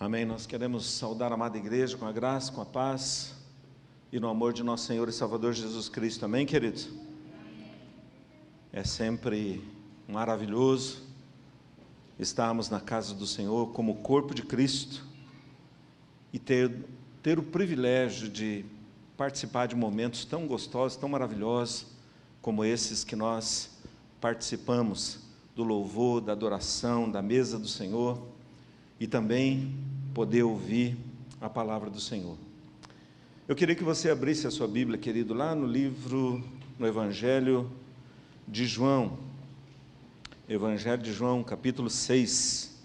Amém. Nós queremos saudar a amada igreja com a graça, com a paz e no amor de nosso Senhor e Salvador Jesus Cristo. Amém, queridos? É sempre maravilhoso estarmos na casa do Senhor como corpo de Cristo e ter o privilégio de participar de momentos tão gostosos, tão maravilhosos como esses que nós participamos do louvor, da adoração, da mesa do Senhor e também poder ouvir a palavra do Senhor. Eu queria que você abrisse a sua Bíblia, querido, lá no Evangelho de João, capítulo 6.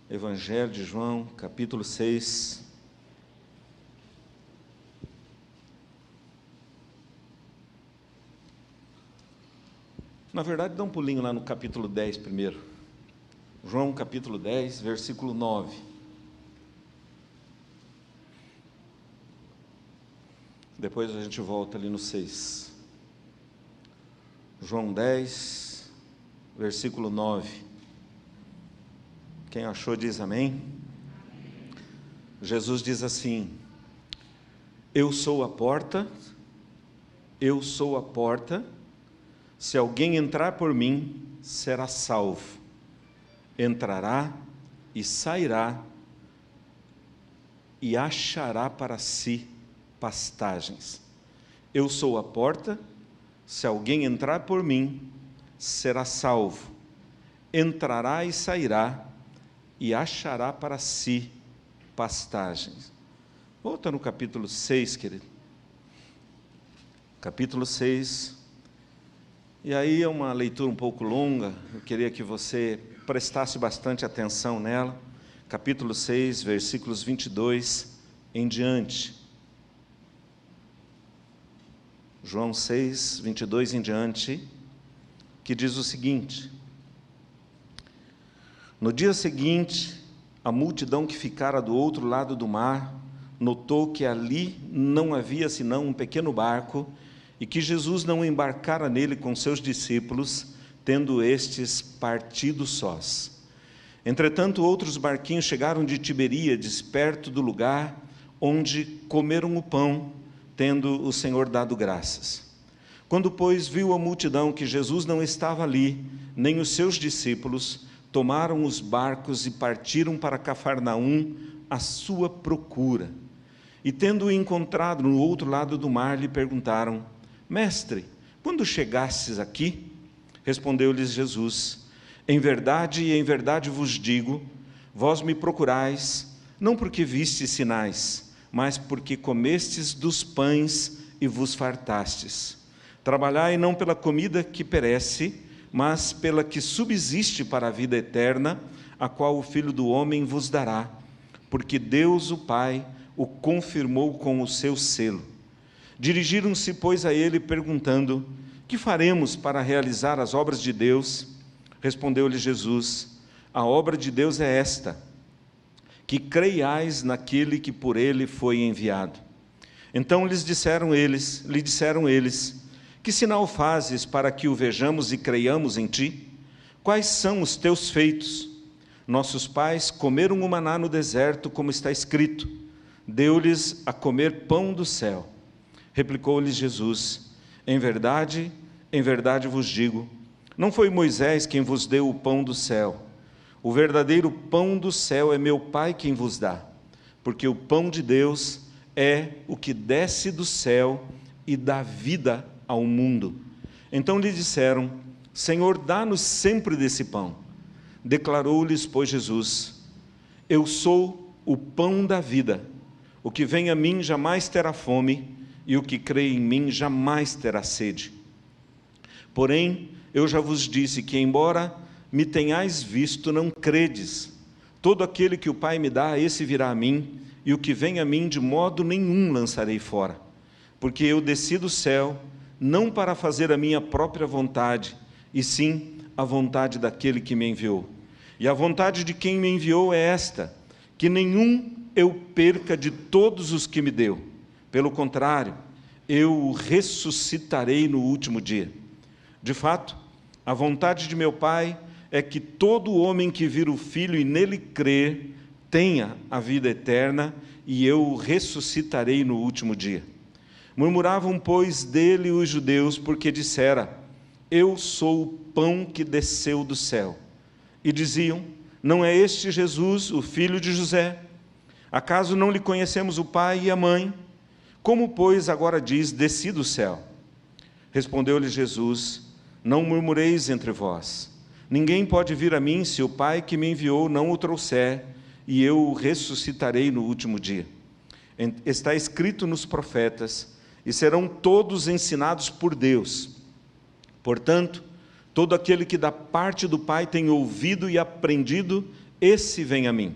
Evangelho de João, capítulo 6. Na verdade, dá um pulinho lá no capítulo 10 primeiro. João, capítulo 10, versículo 9. Depois a gente volta ali no 6. João 10, versículo 9. Quem achou diz amém. Jesus diz assim: eu sou a porta, se alguém entrar por mim, será salvo. Entrará e sairá e achará para si pastagens. Eu sou a porta, se alguém entrar por mim, será salvo. Entrará e sairá e achará para si pastagens. Volta no capítulo 6, querido. Capítulo 6. E aí é uma leitura um pouco longa, eu queria que você prestasse bastante atenção nela. Capítulo 6, versículos 22 em diante. João 6, 22 em diante, que diz o seguinte: no dia seguinte, a multidão que ficara do outro lado do mar, notou que ali não havia senão um pequeno barco, e que Jesus não embarcara nele com seus discípulos, tendo estes partido sós. Entretanto, outros barquinhos chegaram de Tiberíades, perto do lugar onde comeram o pão, tendo o Senhor dado graças. Quando, pois, viu a multidão que Jesus não estava ali, nem os seus discípulos, tomaram os barcos e partiram para Cafarnaum à sua procura. E tendo-o encontrado no outro lado do mar, lhe perguntaram: mestre, quando chegastes aqui? Respondeu-lhes Jesus: em verdade vos digo, vós me procurais, não porque vistes sinais, mas porque comestes dos pães e vos fartastes. Trabalhai não pela comida que perece, mas pela que subsiste para a vida eterna, a qual o Filho do Homem vos dará, porque Deus o Pai o confirmou com o seu selo. Dirigiram-se, pois, a ele, perguntando: que faremos para realizar as obras de Deus? Respondeu-lhe Jesus: a obra de Deus é esta, que creiais naquele que por ele foi enviado. Então lhe disseram eles: que sinal fazes para que o vejamos e creiamos em ti? Quais são os teus feitos? Nossos pais comeram o maná no deserto, como está escrito: deu-lhes a comer pão do céu. Replicou-lhes Jesus: em verdade vos digo, não foi Moisés quem vos deu o pão do céu. O verdadeiro pão do céu é meu Pai quem vos dá, porque o pão de Deus é o que desce do céu e dá vida ao mundo. Então lhe disseram: Senhor, dá-nos sempre desse pão. Declarou-lhes, pois, Jesus: eu sou o pão da vida. O que vem a mim jamais terá fome, e o que crê em mim jamais terá sede. Porém, eu já vos disse que, embora me tenhais visto, não credes. Todo aquele que o Pai me dá, esse virá a mim, e o que vem a mim, de modo nenhum lançarei fora. Porque eu desci do céu, não para fazer a minha própria vontade, e sim a vontade daquele que me enviou. E a vontade de quem me enviou é esta: que nenhum eu perca de todos os que me deu. Pelo contrário, eu o ressuscitarei no último dia. De fato, a vontade de meu Pai é que todo homem que vir o Filho e nele crer tenha a vida eterna, e eu o ressuscitarei no último dia. Murmuravam, pois, dele os judeus, porque dissera: eu sou o pão que desceu do céu. E diziam: não é este Jesus, o filho de José? Acaso não lhe conhecemos o pai e a mãe? Como, pois, agora diz: desci do céu? Respondeu-lhe Jesus: não murmureis entre vós. Ninguém pode vir a mim se o Pai que me enviou não o trouxer, e eu o ressuscitarei no último dia. Está escrito nos profetas: e serão todos ensinados por Deus. Portanto, todo aquele que da parte do Pai tem ouvido e aprendido, esse vem a mim.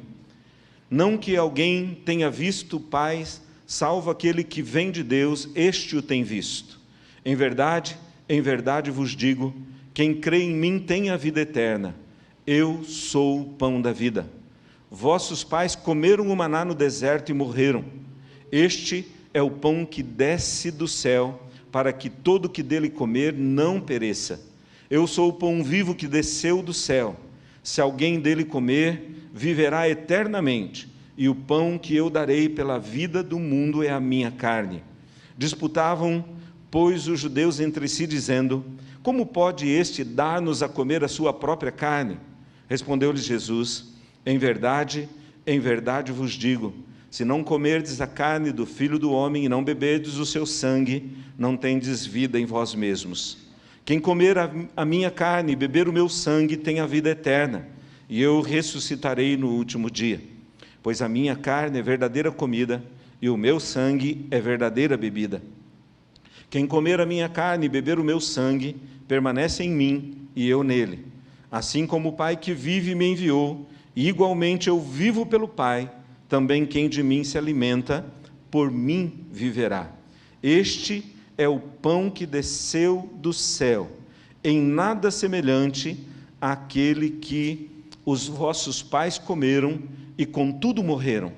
Não que alguém tenha visto o Pai, salvo aquele que vem de Deus, este o tem visto. Em verdade vos digo, quem crê em mim tem a vida eterna. Eu sou o pão da vida. Vossos pais comeram o maná no deserto e morreram. Este é o pão que desce do céu, para que todo que dele comer não pereça. Eu sou o pão vivo que desceu do céu. Se alguém dele comer, viverá eternamente, e o pão que eu darei pela vida do mundo é a minha carne. Disputavam, pois, os judeus entre si, dizendo: como pode este dar-nos a comer a sua própria carne? Respondeu-lhe Jesus: em verdade vos digo, se não comerdes a carne do Filho do Homem e não beberdes o seu sangue, não tendes vida em vós mesmos. Quem comer a minha carne e beber o meu sangue tem a vida eterna, e eu ressuscitarei no último dia. Pois a minha carne é verdadeira comida, e o meu sangue é verdadeira bebida. Quem comer a minha carne e beber o meu sangue, permanece em mim e eu nele. Assim como o Pai que vive me enviou, e igualmente eu vivo pelo Pai, também quem de mim se alimenta, por mim viverá. Este é o pão que desceu do céu, em nada semelhante àquele que os vossos pais comeram e contudo morreram.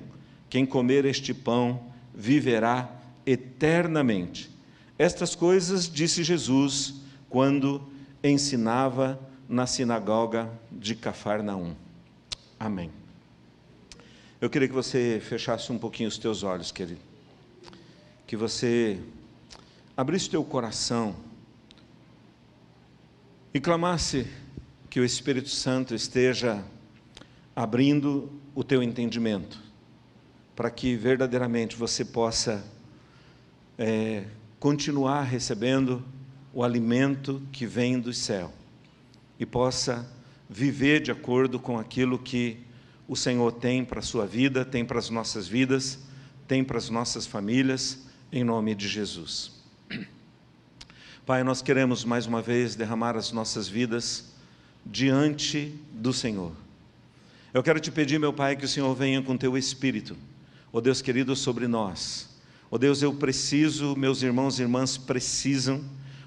Quem comer este pão viverá eternamente. Estas coisas disse Jesus quando ensinava na sinagoga de Cafarnaum. Amém. Eu queria que você fechasse um pouquinho os teus olhos, querido. Que você abrisse o teu coração e clamasse que o Espírito Santo esteja abrindo o teu entendimento, para que verdadeiramente você possa continuar recebendo o alimento que vem do céu e possa viver de acordo com aquilo que o Senhor tem para a sua vida, tem para as nossas vidas, tem para as nossas famílias, em nome de Jesus. Pai, nós queremos mais uma vez derramar as nossas vidas diante do Senhor. Eu quero te pedir, meu Pai, que o Senhor venha com teu Espírito, ó Deus querido, sobre nós. Ó Deus, eu preciso, meus irmãos e irmãs precisam,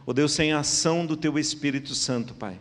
ó Deus, sem a ação do teu Espírito Santo, Pai.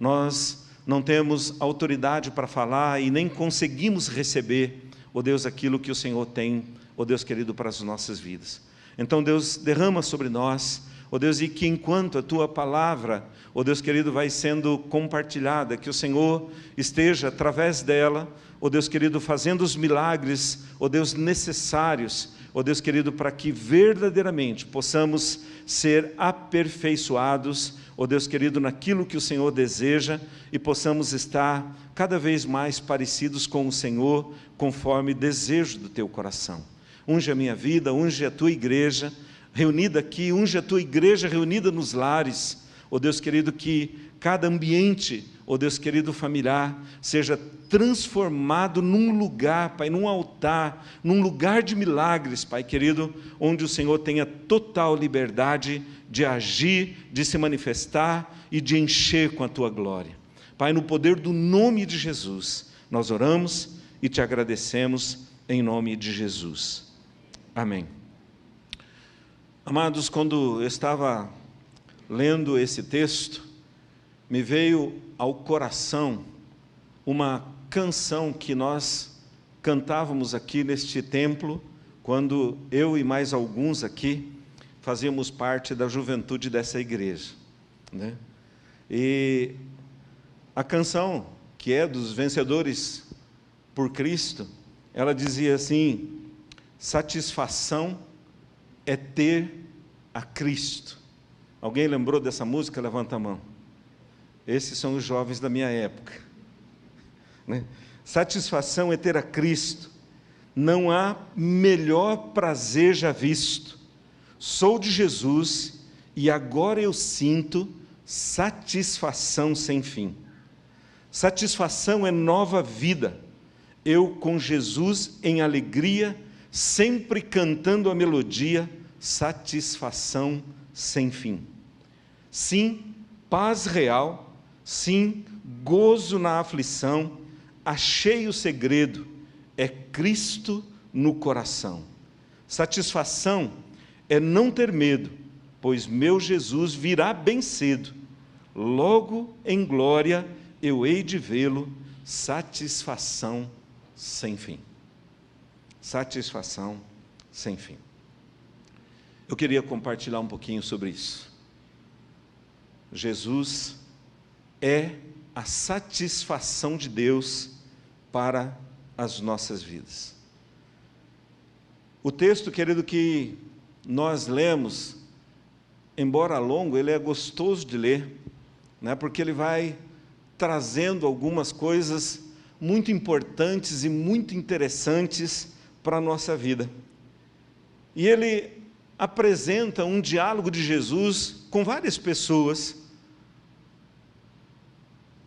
Nós não temos autoridade para falar e nem conseguimos receber, ó Deus, aquilo que o Senhor tem, ó Deus querido, para as nossas vidas. Então, Deus, derrama sobre nós, ó Deus, e que enquanto a Tua palavra, ó Deus querido, vai sendo compartilhada, que o Senhor esteja através dela, ó Deus querido, fazendo os milagres, ó Deus, necessários, ó Deus querido, para que verdadeiramente possamos ser aperfeiçoados, ó Deus querido, naquilo que o Senhor deseja e possamos estar cada vez mais parecidos com o Senhor, conforme desejo do Teu coração. Unge a minha vida, unge a Tua igreja reunida aqui, unge a Tua igreja reunida nos lares, ó Deus querido, que cada ambiente, ó Deus querido, familiar, seja transformado num lugar, Pai, num altar, num lugar de milagres, Pai querido, onde o Senhor tenha total liberdade de agir, de se manifestar e de encher com a Tua glória. Pai, no poder do nome de Jesus, nós oramos e Te agradecemos em nome de Jesus. Amém. Amados, quando eu estava lendo esse texto, me veio ao coração uma canção que nós cantávamos aqui neste templo, quando eu e mais alguns aqui fazíamos parte da juventude dessa igreja, né? E a canção, que é dos Vencedores por Cristo, ela dizia assim: satisfação é ter a Cristo. Alguém lembrou dessa música? Levanta a mão. Esses são os jovens da minha época, né? Satisfação é ter a Cristo. Não há melhor prazer já visto. Sou de Jesus e agora eu sinto satisfação sem fim. Satisfação é nova vida. Eu com Jesus em alegria, sempre cantando a melodia, satisfação sem fim. Sim, paz real, sim, gozo na aflição, achei o segredo, é Cristo no coração. Satisfação é não ter medo, pois meu Jesus virá bem cedo. Logo em glória eu hei de vê-lo, satisfação sem fim. Satisfação sem fim. Eu queria compartilhar um pouquinho sobre isso. Jesus é a satisfação de Deus para as nossas vidas. O texto, querido, que nós lemos, embora longo, ele é gostoso de ler, né? Porque ele vai trazendo algumas coisas muito importantes e muito interessantes para a nossa vida. E ele apresenta um diálogo de Jesus com várias pessoas.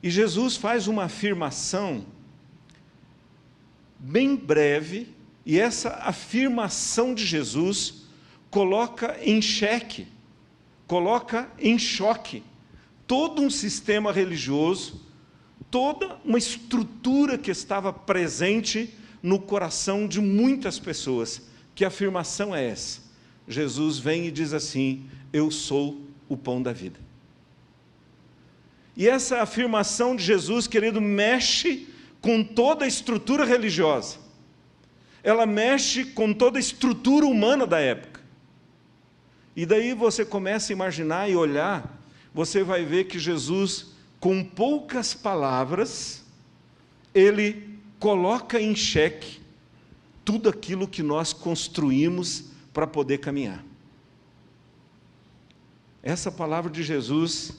E Jesus faz uma afirmação bem breve, e essa afirmação de Jesus coloca em xeque, coloca em choque todo um sistema religioso, toda uma estrutura que estava presente no coração de muitas pessoas. Que afirmação é essa? Jesus vem e diz assim: eu sou o pão da vida. E essa afirmação de Jesus, querido, mexe com toda a estrutura religiosa. Ela mexe com toda a estrutura humana da época. E daí você começa a imaginar e olhar, você vai ver que Jesus, com poucas palavras, ele coloca em xeque tudo aquilo que nós construímos para poder caminhar. Essa palavra de Jesus,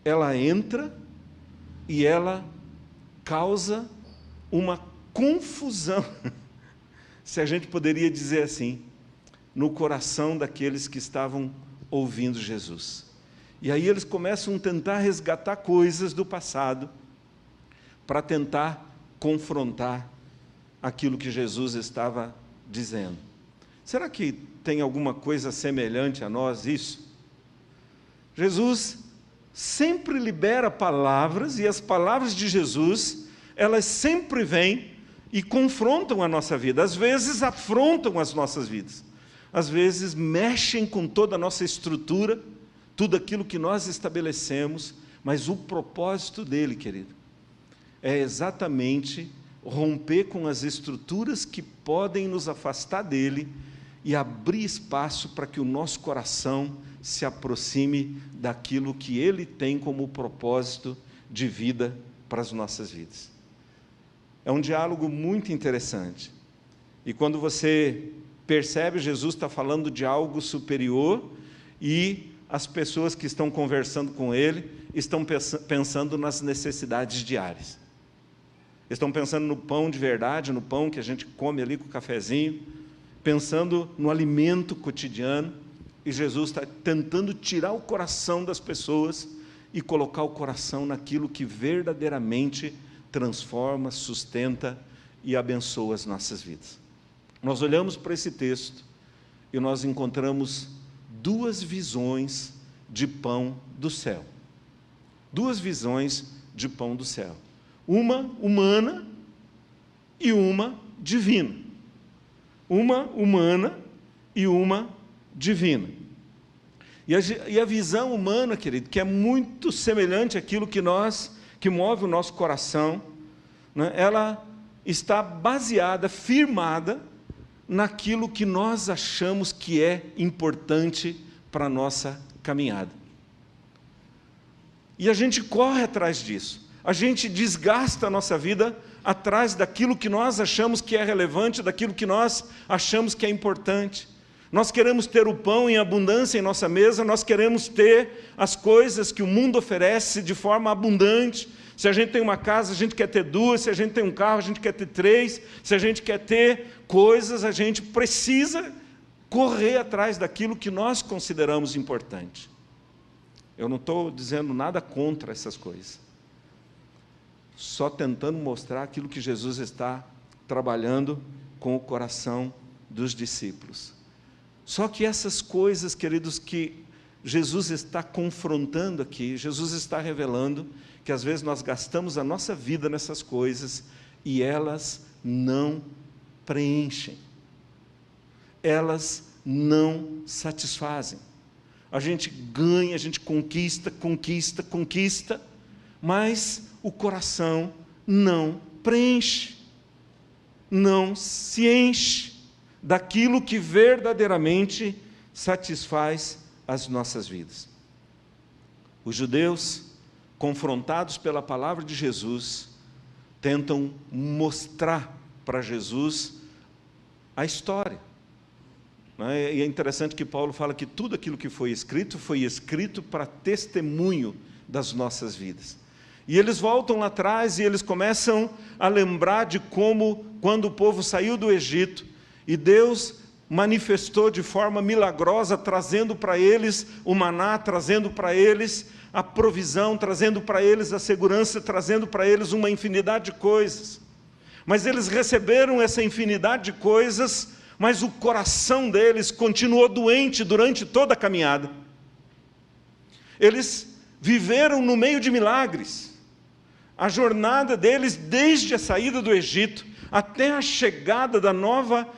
ela entra e ela causa uma confusão, se a gente poderia dizer assim, no coração daqueles que estavam ouvindo Jesus. E aí eles começam a tentar resgatar coisas do passado para tentar confrontar aquilo que Jesus estava dizendo. Será que tem alguma coisa semelhante a nós isso? Jesus sempre libera palavras, e as palavras de Jesus, elas sempre vêm e confrontam a nossa vida. Às vezes afrontam as nossas vidas, às vezes mexem com toda a nossa estrutura, tudo aquilo que nós estabelecemos, mas o propósito dele, querido, é exatamente romper com as estruturas que podem nos afastar dele e abrir espaço para que o nosso coração se aproxime daquilo que ele tem como propósito de vida para as nossas vidas. É um diálogo muito interessante. E quando você percebe, Jesus está falando de algo superior e as pessoas que estão conversando com ele estão pensando nas necessidades diárias. Estão pensando no pão de verdade, no pão que a gente come ali com o cafezinho, pensando no alimento cotidiano, e Jesus está tentando tirar o coração das pessoas e colocar o coração naquilo que verdadeiramente transforma, sustenta e abençoa as nossas vidas. Nós olhamos para esse texto e nós encontramos duas visões de pão do céu. Duas visões de pão do céu. Uma humana e uma divina. Uma humana e uma divina. E a visão humana, querido, que é muito semelhante àquilo que move o nosso coração, né? Ela está baseada, firmada, naquilo que nós achamos que é importante para a nossa caminhada. E a gente corre atrás disso. A gente desgasta a nossa vida atrás daquilo que nós achamos que é relevante, daquilo que nós achamos que é importante. Nós queremos ter o pão em abundância em nossa mesa, nós queremos ter as coisas que o mundo oferece de forma abundante. Se a gente tem uma casa, a gente quer ter 2, se a gente tem um carro, a gente quer ter 3, se a gente quer ter coisas, a gente precisa correr atrás daquilo que nós consideramos importante. Eu não estou dizendo nada contra essas coisas, só tentando mostrar aquilo que Jesus está trabalhando com o coração dos discípulos. Só que essas coisas, queridos, que Jesus está confrontando aqui, Jesus está revelando que às vezes nós gastamos a nossa vida nessas coisas e elas não preenchem, elas não satisfazem. A gente ganha, a gente conquista, mas o coração não preenche, não se enche daquilo que verdadeiramente satisfaz as nossas vidas. Os judeus, confrontados pela palavra de Jesus, tentam mostrar para Jesus a história. E é interessante que Paulo fala que tudo aquilo que foi escrito para testemunho das nossas vidas. E eles voltam lá atrás e eles começam a lembrar de como, quando o povo saiu do Egito, e Deus manifestou de forma milagrosa, trazendo para eles o maná, trazendo para eles a provisão, trazendo para eles a segurança, trazendo para eles uma infinidade de coisas. Mas eles receberam essa infinidade de coisas, mas o coração deles continuou doente durante toda a caminhada. Eles viveram no meio de milagres. A jornada deles, desde a saída do Egito, até a chegada da nova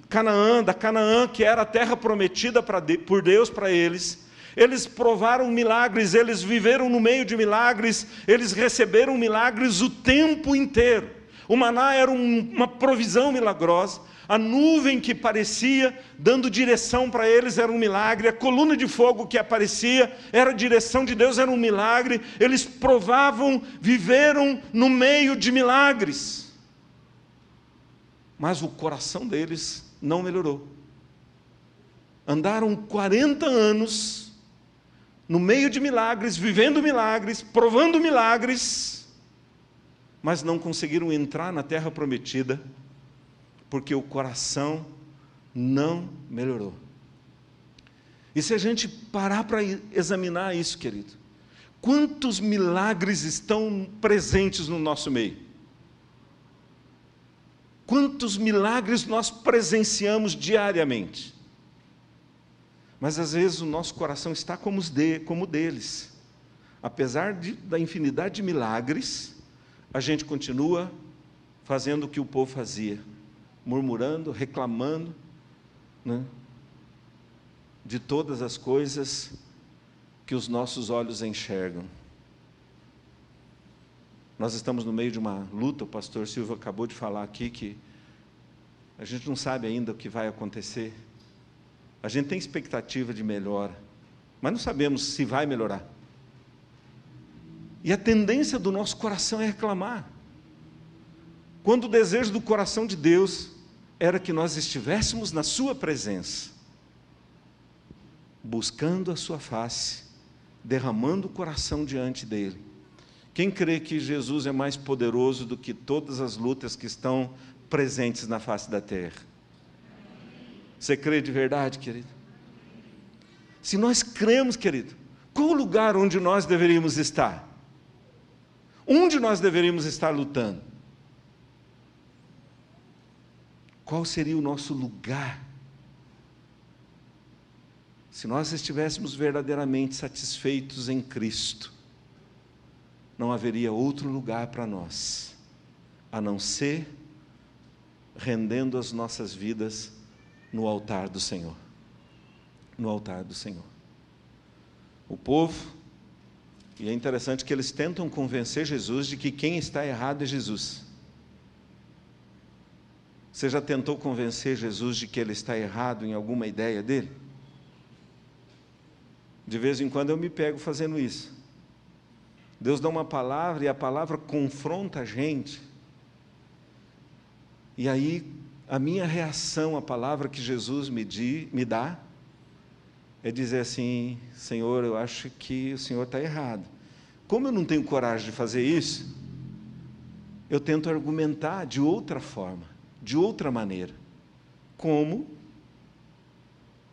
Canaã, da Canaã, que era a terra prometida por Deus para eles, eles provaram milagres, eles viveram no meio de milagres, eles receberam milagres o tempo inteiro. O maná era uma provisão milagrosa, a nuvem que parecia dando direção para eles era um milagre, a coluna de fogo que aparecia era a direção de Deus, era um milagre. Eles provavam, viveram no meio de milagres, mas o coração deles não melhorou. Andaram 40 anos no meio de milagres, vivendo milagres, provando milagres, mas não conseguiram entrar na terra prometida, porque o coração não melhorou. E se a gente parar para examinar isso, querido, quantos milagres estão presentes no nosso meio? Quantos milagres nós presenciamos diariamente? Mas às vezes o nosso coração está como o deles. Apesar da infinidade de milagres, a gente continua fazendo o que o povo fazia, murmurando, reclamando, né, de todas as coisas que os nossos olhos enxergam. Nós estamos no meio de uma luta, o pastor Silvio acabou de falar aqui que a gente não sabe ainda o que vai acontecer. A gente tem expectativa de melhora, mas não sabemos se vai melhorar. E a tendência do nosso coração é reclamar. Quando o desejo do coração de Deus era que nós estivéssemos na sua presença, buscando a sua face, derramando o coração diante dele. Quem crê que Jesus é mais poderoso do que todas as lutas que estão presentes na face da terra? Você crê de verdade, querido? Se nós cremos, querido, qual o lugar onde nós deveríamos estar? Onde nós deveríamos estar lutando? Qual seria o nosso lugar? Se nós estivéssemos verdadeiramente satisfeitos em Cristo, não haveria outro lugar para nós, a não ser rendendo as nossas vidas no altar do Senhor. No altar do Senhor. O povo, e é interessante que eles tentam convencer Jesus de que quem está errado é Jesus. Você já tentou convencer Jesus de que ele está errado em alguma ideia dele? De vez em quando eu me pego fazendo isso. Deus dá uma palavra e a palavra confronta a gente, E aí, a minha reação à palavra que Jesus me dá, é dizer assim: Senhor, eu acho que o Senhor está errado. Como eu não tenho coragem de fazer isso, eu tento argumentar de outra forma, de outra maneira, como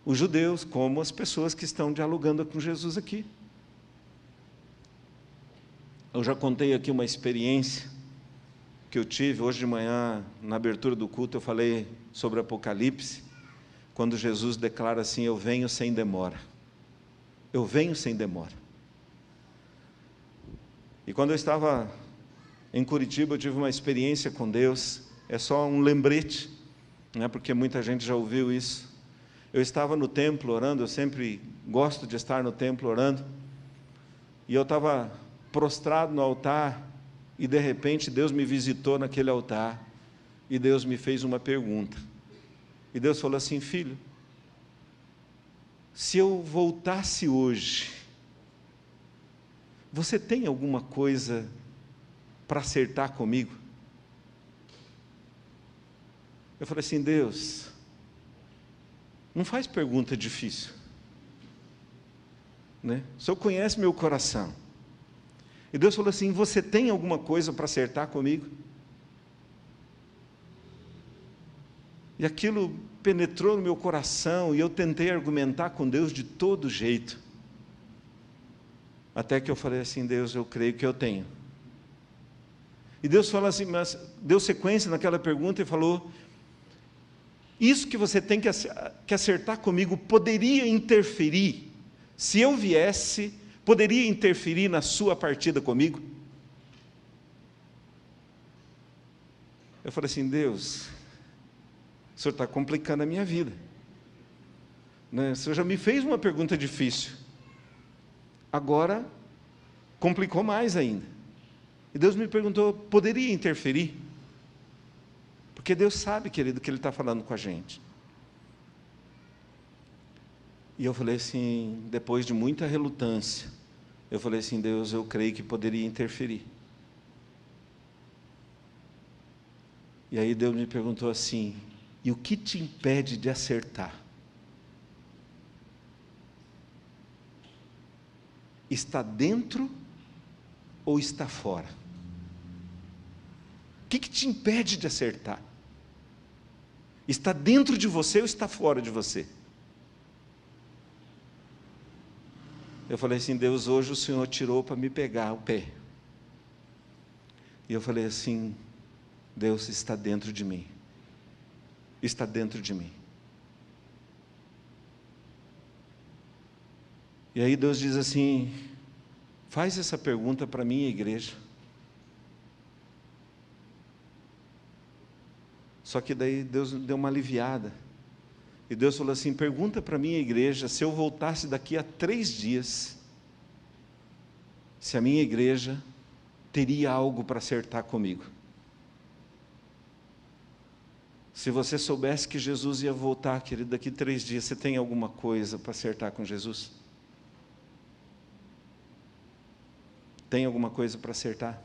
os judeus, como as pessoas que estão dialogando com Jesus aqui. Eu já contei aqui uma experiência que eu tive hoje de manhã, na abertura do culto, eu falei sobre Apocalipse, quando Jesus declara assim: eu venho sem demora. Eu venho sem demora. E quando eu estava em Curitiba, eu tive uma experiência com Deus, é só um lembrete, né, porque muita gente já ouviu isso. Eu estava no templo orando, eu sempre gosto de estar no templo orando, e eu estava prostrado no altar, e de repente Deus me visitou naquele altar, e Deus me fez uma pergunta. E Deus falou assim: filho, se eu voltasse hoje, você tem alguma coisa para acertar comigo? Eu falei assim: Deus, não faz pergunta difícil, né? O Senhor conhece meu coração. E Deus falou assim: você tem alguma coisa para acertar comigo? E aquilo penetrou no meu coração, e eu tentei argumentar com Deus de todo jeito. Até que eu falei assim: Deus, eu creio que eu tenho. E Deus falou assim, mas deu sequência naquela pergunta e falou: isso que você tem que acertar comigo poderia interferir, se eu viesse, poderia interferir na sua partida comigo? Eu falei assim: Deus, o Senhor está complicando a minha vida, né? O Senhor já me fez uma pergunta difícil, agora complicou mais ainda. E Deus me perguntou: poderia interferir? Porque Deus sabe, querido, que Ele está falando com a gente. E eu falei assim, depois de muita relutância, eu falei assim: Deus, eu creio que poderia interferir. E aí Deus me perguntou assim: e o que te impede de acertar? Está dentro ou está fora? O que te impede de acertar? Está dentro de você ou está fora de você? Eu falei assim: Deus, hoje o Senhor tirou para me pegar o pé. E eu falei assim: Deus, está dentro de mim. Está dentro de mim. E aí Deus diz assim: faz essa pergunta para a minha igreja. Só que daí Deus deu uma aliviada. E Deus falou assim: pergunta para a minha igreja, se eu voltasse daqui a 3 dias, se a minha igreja teria algo para acertar comigo. Se você soubesse que Jesus ia voltar, querido, daqui a 3 dias, você tem alguma coisa para acertar com Jesus? Tem alguma coisa para acertar?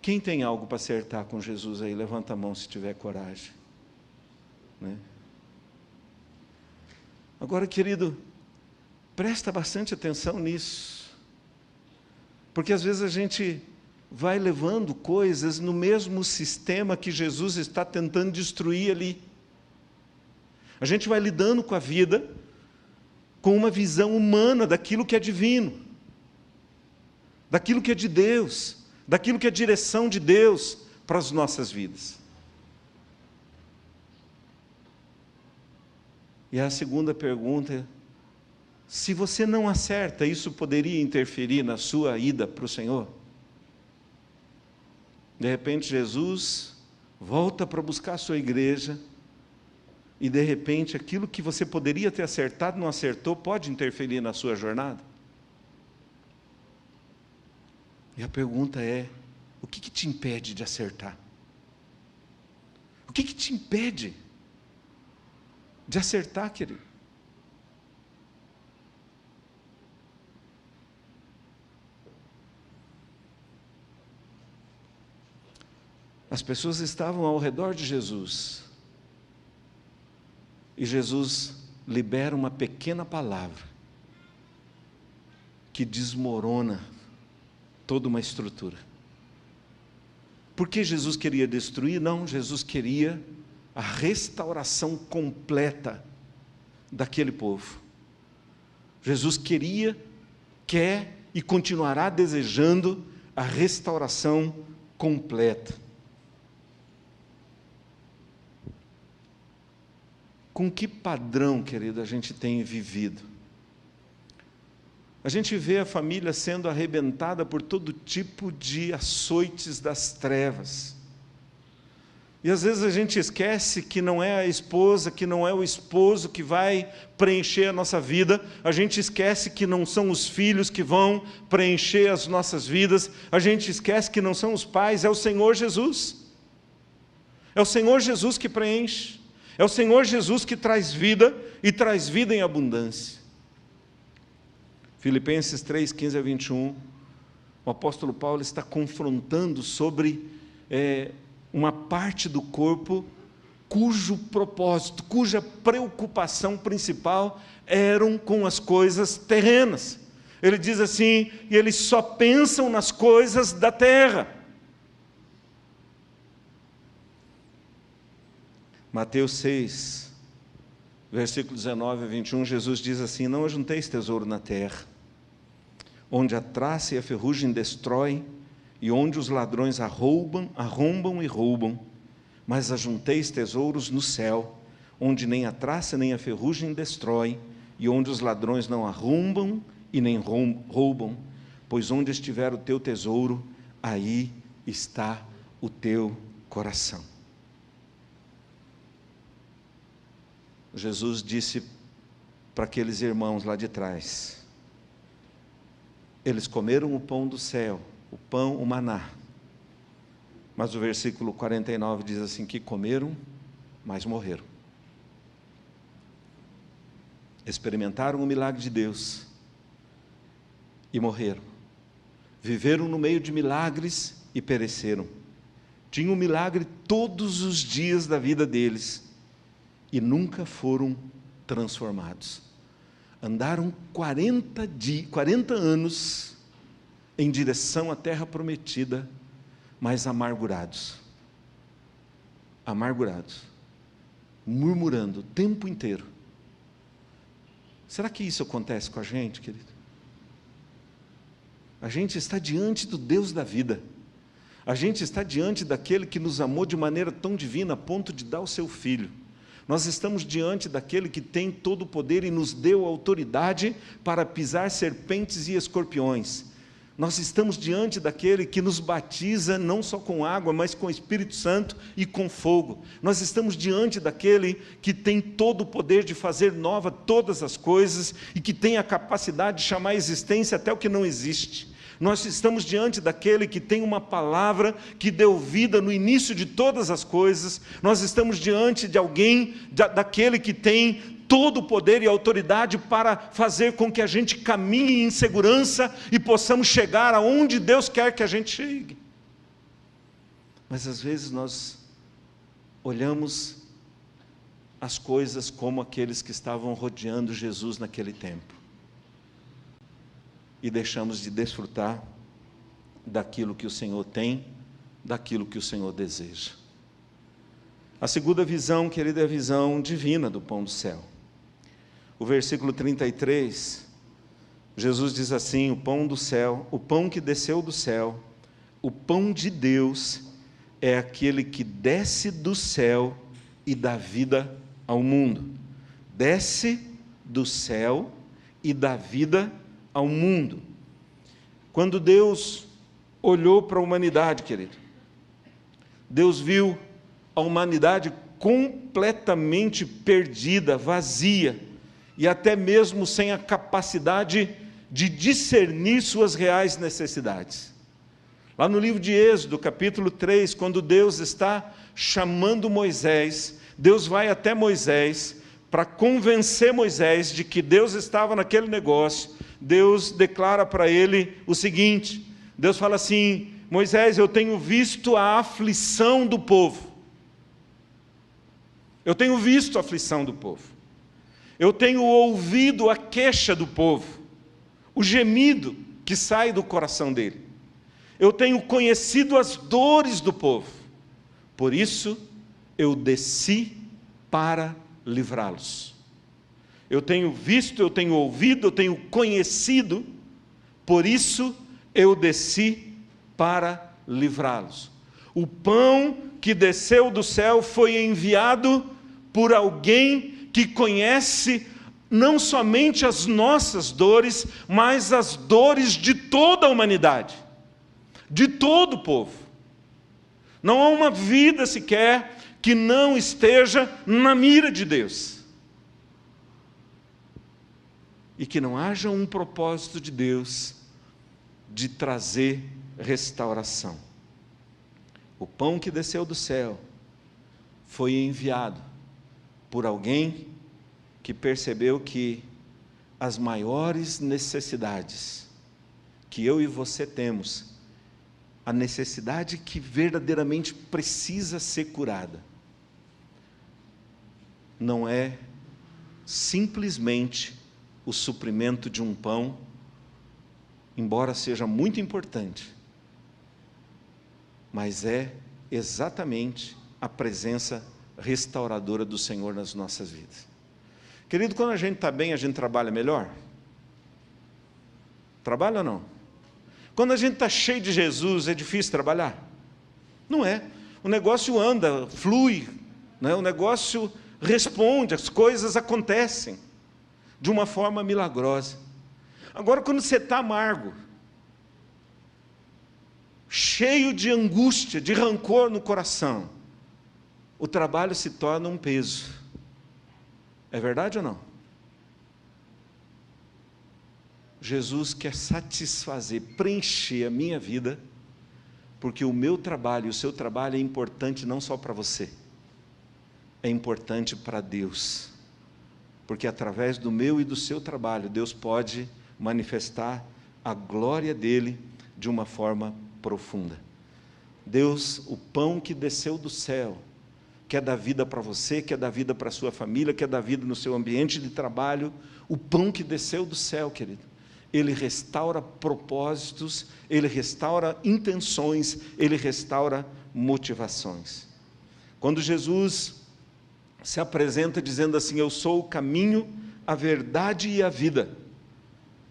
Quem tem algo para acertar com Jesus aí? Levanta a mão se tiver coragem, né? Agora, querido, presta bastante atenção nisso, porque às vezes a gente vai levando coisas no mesmo sistema que Jesus está tentando destruir ali. A gente vai lidando com a vida com uma visão humana daquilo que é divino, daquilo que é de Deus, daquilo que é a direção de Deus para as nossas vidas. E a segunda pergunta: se você não acerta, isso poderia interferir na sua ida para o Senhor? De repente Jesus volta para buscar a sua igreja, e de repente aquilo que você poderia ter acertado, não acertou, pode interferir na sua jornada? E a pergunta é: o que te impede de acertar? O que te impede de acertar, querido? As pessoas estavam ao redor de Jesus. E Jesus libera uma pequena palavra que desmorona toda uma estrutura. Por que Jesus queria destruir? Não, Jesus queria a restauração completa daquele povo. Jesus quer e continuará desejando a restauração completa. Com que padrão, querido, a gente tem vivido? A gente vê a família sendo arrebentada por todo tipo de açoites das trevas. E às vezes a gente esquece que não é a esposa, que não é o esposo que vai preencher a nossa vida. A gente esquece que não são os filhos que vão preencher as nossas vidas. A gente esquece que não são os pais, é o Senhor Jesus. É o Senhor Jesus que preenche. É o Senhor Jesus que traz vida e traz vida em abundância. Filipenses 3, 15 a 21, o apóstolo Paulo está confrontando sobre uma parte do corpo cujo propósito, cuja preocupação principal eram com as coisas terrenas. Ele diz assim, e eles só pensam nas coisas da terra. Mateus 6, versículo 19 a 21, Jesus diz assim, não ajunteis tesouro na terra, onde a traça e a ferrugem destroem, e onde os ladrões arrombam e roubam, mas ajunteis tesouros no céu, onde nem a traça nem a ferrugem destroem, e onde os ladrões não arrombam e nem roubam, pois onde estiver o teu tesouro, aí está o teu coração. Jesus disse para aqueles irmãos lá de trás, eles comeram o pão do céu, o pão, o maná, mas o versículo 49 diz assim, que comeram, mas morreram. Experimentaram o milagre de Deus e morreram. Viveram no meio de milagres e pereceram. Tinham um milagre todos os dias da vida deles e nunca foram transformados. Andaram 40 anos em direção à terra prometida, mas amargurados, murmurando o tempo inteiro. Será que isso acontece com a gente, querido? A gente está diante do Deus da vida, a gente está diante daquele que nos amou de maneira tão divina, a ponto de dar o seu Filho. Nós estamos diante daquele que tem todo o poder e nos deu autoridade para pisar serpentes e escorpiões. Nós estamos diante daquele que nos batiza não só com água, mas com o Espírito Santo e com fogo. Nós estamos diante daquele que tem todo o poder de fazer nova todas as coisas e que tem a capacidade de chamar à existência até o que não existe. Nós estamos diante daquele que tem uma palavra que deu vida no início de todas as coisas. Nós estamos diante de alguém, daquele que tem todo o poder e autoridade para fazer com que a gente caminhe em segurança e possamos chegar aonde Deus quer que a gente chegue. Mas às vezes nós olhamos as coisas como aqueles que estavam rodeando Jesus naquele tempo e deixamos de desfrutar daquilo que o Senhor tem, daquilo que o Senhor deseja. A segunda visão, querida, é a visão divina do pão do céu. O versículo 33, Jesus diz assim, o pão do céu, o pão que desceu do céu, o pão de Deus é aquele que desce do céu e dá vida ao mundo. Desce do céu e dá vida ao mundo. Quando Deus olhou para a humanidade, querido, Deus viu a humanidade completamente perdida, vazia, e até mesmo sem a capacidade de discernir suas reais necessidades. Lá no livro de Êxodo, capítulo 3, quando Deus está chamando Moisés, Deus vai até Moisés para convencer Moisés de que Deus estava naquele negócio. Deus declara para ele o seguinte, Deus fala assim, Moisés, eu tenho visto a aflição do povo. Eu tenho visto a aflição do povo. Eu tenho ouvido a queixa do povo, o gemido que sai do coração dele. Eu tenho conhecido as dores do povo. Por isso, eu desci para livrá-los. Eu tenho visto, eu tenho ouvido, eu tenho conhecido, por isso eu desci para livrá-los. O pão que desceu do céu foi enviado por alguém que conhece não somente as nossas dores, mas as dores de toda a humanidade, de todo o povo. Não há uma vida sequer que não esteja na mira de Deus. E que não haja um propósito de Deus de trazer restauração. O pão que desceu do céu foi enviado por alguém que percebeu que as maiores necessidades que eu e você temos, a necessidade que verdadeiramente precisa ser curada, não é simplesmente o suprimento de um pão, embora seja muito importante, mas é exatamente a presença restauradora do Senhor nas nossas vidas. Querido, quando a gente está bem, a gente trabalha melhor? Trabalha ou não? Quando a gente está cheio de Jesus, é difícil trabalhar? Não é. O negócio anda, flui, né? O negócio responde, as coisas acontecem de uma forma milagrosa. Agora, quando você está amargo, cheio de angústia, de rancor no coração, o trabalho se torna um peso. É verdade ou não? Jesus quer satisfazer, preencher a minha vida, porque o meu trabalho, o seu trabalho é importante não só para você, é importante para Deus. Porque através do meu e do seu trabalho, Deus pode manifestar a glória dele de uma forma profunda. Deus, o pão que desceu do céu, quer dar vida para você, quer dar vida para a sua família, quer dar vida no seu ambiente de trabalho. O pão que desceu do céu, querido, ele restaura propósitos, ele restaura intenções, ele restaura motivações. Quando Jesus se apresenta dizendo assim: eu sou o caminho, a verdade e a vida,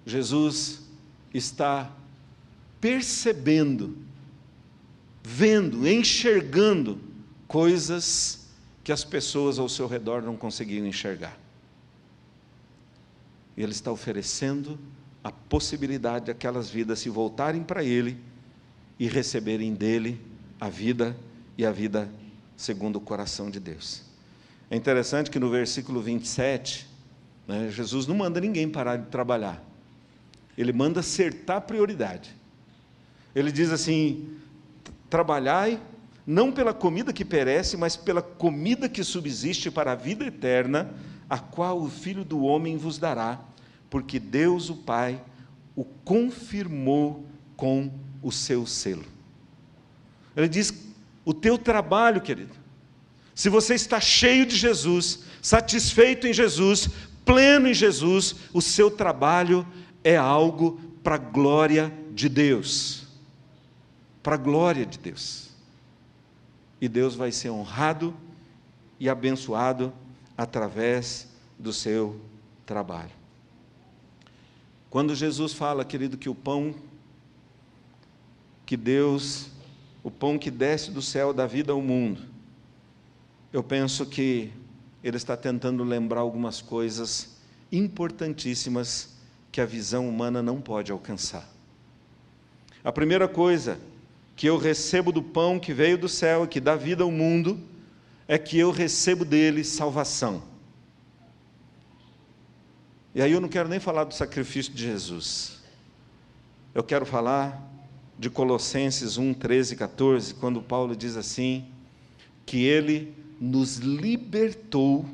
Jesus está percebendo, vendo, enxergando coisas que as pessoas ao seu redor não conseguiam enxergar. E Ele está oferecendo a possibilidade daquelas vidas se voltarem para Ele e receberem dEle a vida, e a vida segundo o coração de Deus. É interessante que no versículo 27, Jesus não manda ninguém parar de trabalhar. Ele manda acertar a prioridade. Ele diz assim: trabalhai, não pela comida que perece, mas pela comida que subsiste para a vida eterna, a qual o Filho do Homem vos dará, porque Deus o Pai o confirmou com o seu selo. Ele diz: o teu trabalho, querido, se você está cheio de Jesus, satisfeito em Jesus, pleno em Jesus, o seu trabalho é algo para a glória de Deus. Para a glória de Deus. E Deus vai ser honrado e abençoado através do seu trabalho. Quando Jesus fala, querido, que o pão que Deus, o pão que desce do céu dá vida ao mundo, eu penso que Ele está tentando lembrar algumas coisas importantíssimas que a visão humana não pode alcançar. A primeira coisa que eu recebo do pão que veio do céu e que dá vida ao mundo, é que eu recebo dele salvação. E aí eu não quero nem falar do sacrifício de Jesus. Eu quero falar de Colossenses 1, 13 e 14, quando Paulo diz assim, que Ele nos libertou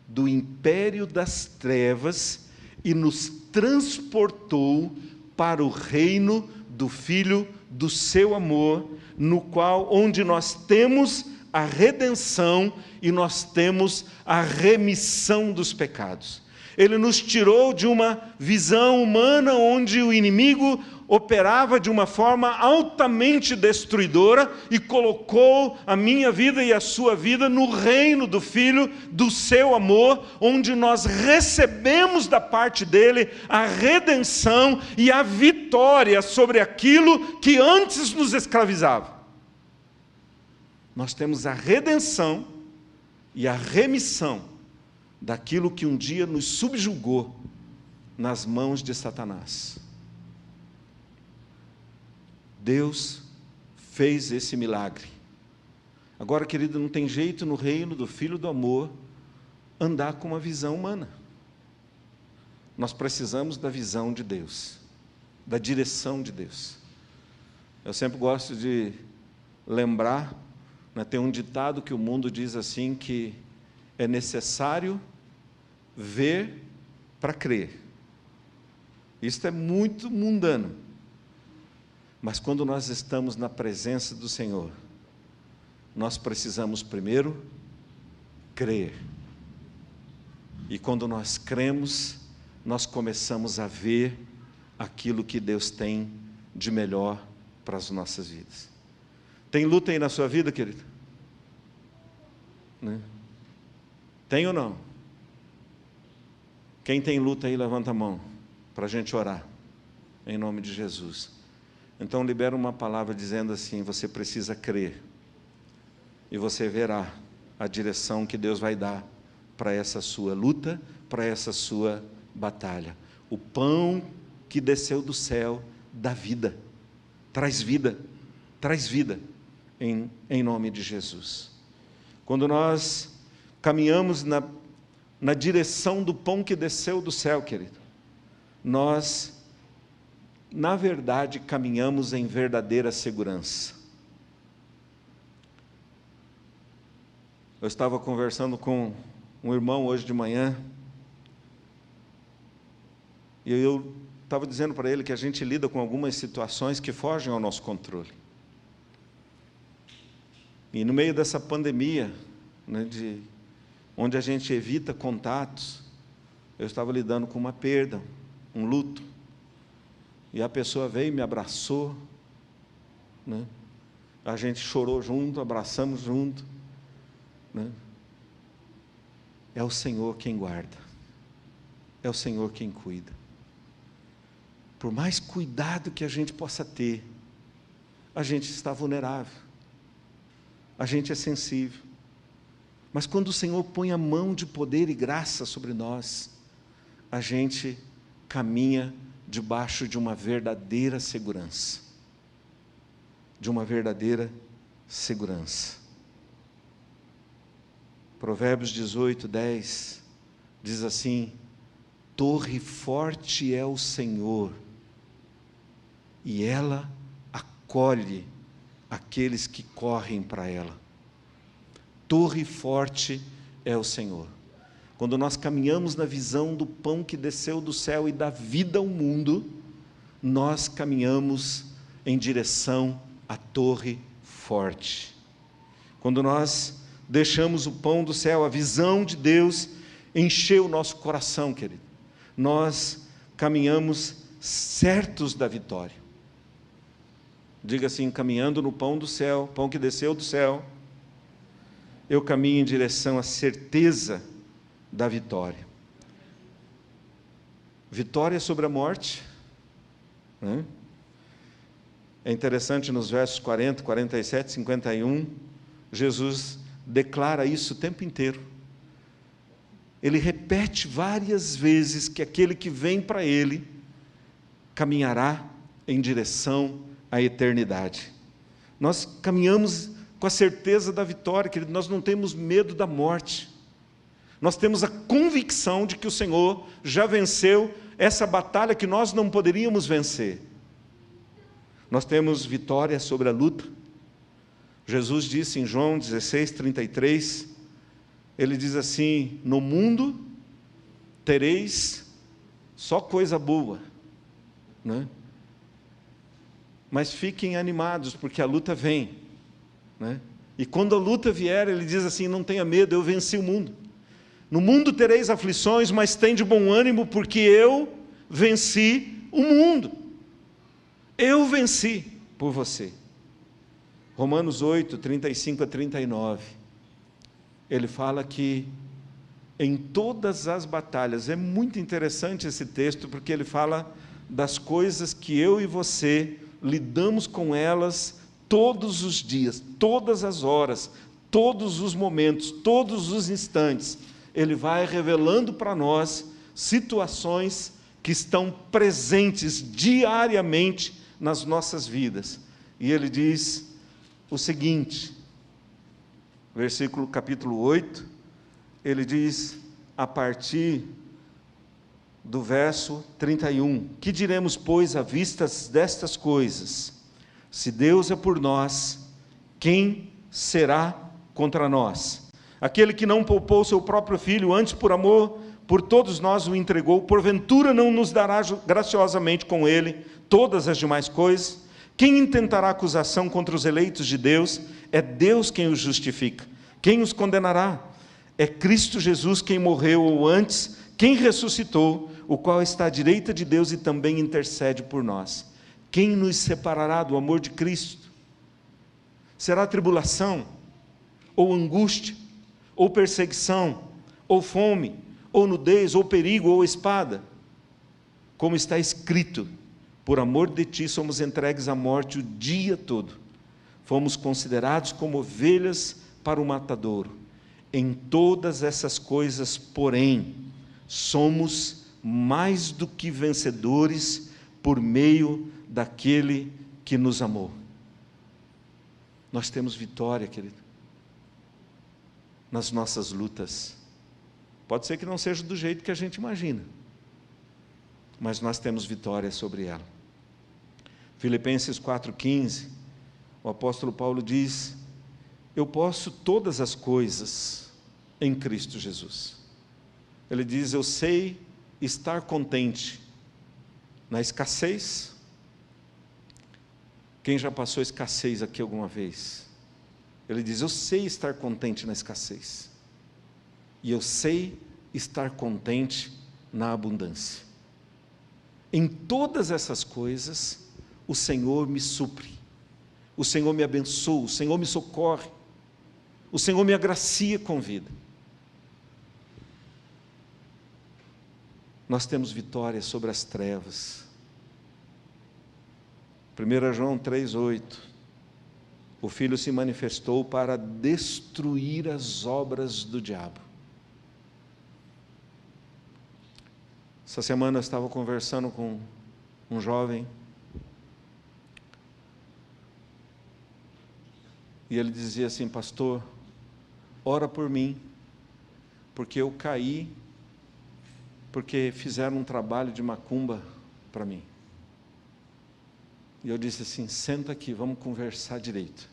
do império das trevas e nos transportou para o reino do Filho do seu amor, onde nós temos a redenção e nós temos a remissão dos pecados. Ele nos tirou de uma visão humana onde o inimigo operava de uma forma altamente destruidora e colocou a minha vida e a sua vida no reino do Filho do seu amor, onde nós recebemos da parte dele a redenção e a vitória sobre aquilo que antes nos escravizava. Nós temos a redenção e a remissão daquilo que um dia nos subjugou nas mãos de Satanás. Deus fez esse milagre. Agora, querido, não tem jeito no reino do Filho do amor andar com uma visão humana. Nós precisamos da visão de Deus, da direção de Deus. Eu sempre gosto de lembrar, tem um ditado que o mundo diz assim, que é necessário ver para crer. Isso é muito mundano. Mas quando nós estamos na presença do Senhor, nós precisamos primeiro crer. E quando nós cremos, nós começamos a ver aquilo que Deus tem de melhor para as nossas vidas. Tem luta aí na sua vida, querido? Né? Tem ou não? Quem tem luta aí, levanta a mão, para a gente orar, em nome de Jesus. Então, libera uma palavra dizendo assim, você precisa crer, e você verá a direção que Deus vai dar para essa sua luta, para essa sua batalha. O pão que desceu do céu dá vida, traz vida, em nome de Jesus. Quando nós caminhamos na direção do pão que desceu do céu, querido, nós, na verdade, caminhamos em verdadeira segurança. Eu estava conversando com um irmão hoje de manhã, e eu estava dizendo para ele que a gente lida com algumas situações que fogem ao nosso controle. E no meio dessa pandemia, onde a gente evita contatos, eu estava lidando com uma perda, um luto. E a pessoa veio e me abraçou, a gente chorou junto, abraçamos junto. É o Senhor quem guarda, é o Senhor quem cuida. Por mais cuidado que a gente possa ter, a gente está vulnerável, a gente é sensível. Mas quando o Senhor põe a mão de poder e graça sobre nós, a gente caminha debaixo de uma verdadeira segurança. De uma verdadeira segurança. Provérbios 18:10 diz assim: torre forte é o Senhor, e ela acolhe aqueles que correm para ela. Torre forte é o Senhor. Quando nós caminhamos na visão do pão que desceu do céu e dá vida ao mundo, nós caminhamos em direção à torre forte. Quando nós deixamos o pão do céu, a visão de Deus encher o nosso coração, querido, nós caminhamos certos da vitória. Diga assim, caminhando no pão do céu, pão que desceu do céu, eu caminho em direção à certeza da vitória. Vitória sobre a morte. É interessante, nos versos 40, 47, 51, Jesus declara isso o tempo inteiro. Ele repete várias vezes que aquele que vem para Ele caminhará em direção à eternidade. Nós caminhamos com a certeza da vitória, querido. Nós não temos medo da morte. Nós temos a convicção de que o Senhor já venceu essa batalha que nós não poderíamos vencer. Nós temos vitória sobre a luta. Jesus disse em João 16:33, ele diz assim: no mundo tereis só coisa boa, mas fiquem animados, porque a luta vem, né? E quando a luta vier, ele diz assim: não tenha medo, eu venci o mundo. No mundo tereis aflições, mas tende bom ânimo, porque eu venci o mundo. Eu venci por você. Romanos 8, 35 a 39. Ele fala que em todas as batalhas, é muito interessante esse texto, porque ele fala das coisas que eu e você lidamos com elas todos os dias, todas as horas, todos os momentos, todos os instantes. Ele vai revelando para nós situações que estão presentes diariamente nas nossas vidas. E ele diz o seguinte, capítulo 8, ele diz, a partir do verso 31, que diremos, pois, à vista destas coisas? Se Deus é por nós, quem será contra nós? Aquele que não poupou seu próprio filho, antes por amor por todos nós o entregou, porventura não nos dará graciosamente com ele todas as demais coisas? Quem intentará acusação contra os eleitos de Deus? É Deus quem os justifica. Quem os condenará? É Cristo Jesus quem morreu, ou antes, quem ressuscitou, o qual está à direita de Deus e também intercede por nós. Quem nos separará do amor de Cristo? Será tribulação, ou angústia, ou perseguição, ou fome, ou nudez, ou perigo, ou espada? Como está escrito, por amor de ti somos entregues à morte o dia todo. Fomos considerados como ovelhas para o matadouro. Em todas essas coisas, porém, somos mais do que vencedores por meio daquele que nos amou. Nós temos vitória, querido, nas nossas lutas. Pode ser que não seja do jeito que a gente imagina, mas nós temos vitória sobre ela. Filipenses 4,15, o apóstolo Paulo diz: eu posso todas as coisas em Cristo Jesus. Ele diz: eu sei estar contente na escassez. Quem já passou escassez aqui alguma vez? Ele diz: eu sei estar contente na escassez, e eu sei estar contente na abundância. Em todas essas coisas, o Senhor me supre, o Senhor me abençoa, o Senhor me socorre, o Senhor me agracia com vida. Nós temos vitória sobre as trevas. 1 João 3,8, o Filho se manifestou para destruir as obras do diabo. Essa semana eu estava conversando com um jovem, e ele dizia assim: pastor, ora por mim, porque eu caí, porque fizeram um trabalho de macumba para mim. E eu disse assim: senta aqui, vamos conversar direito.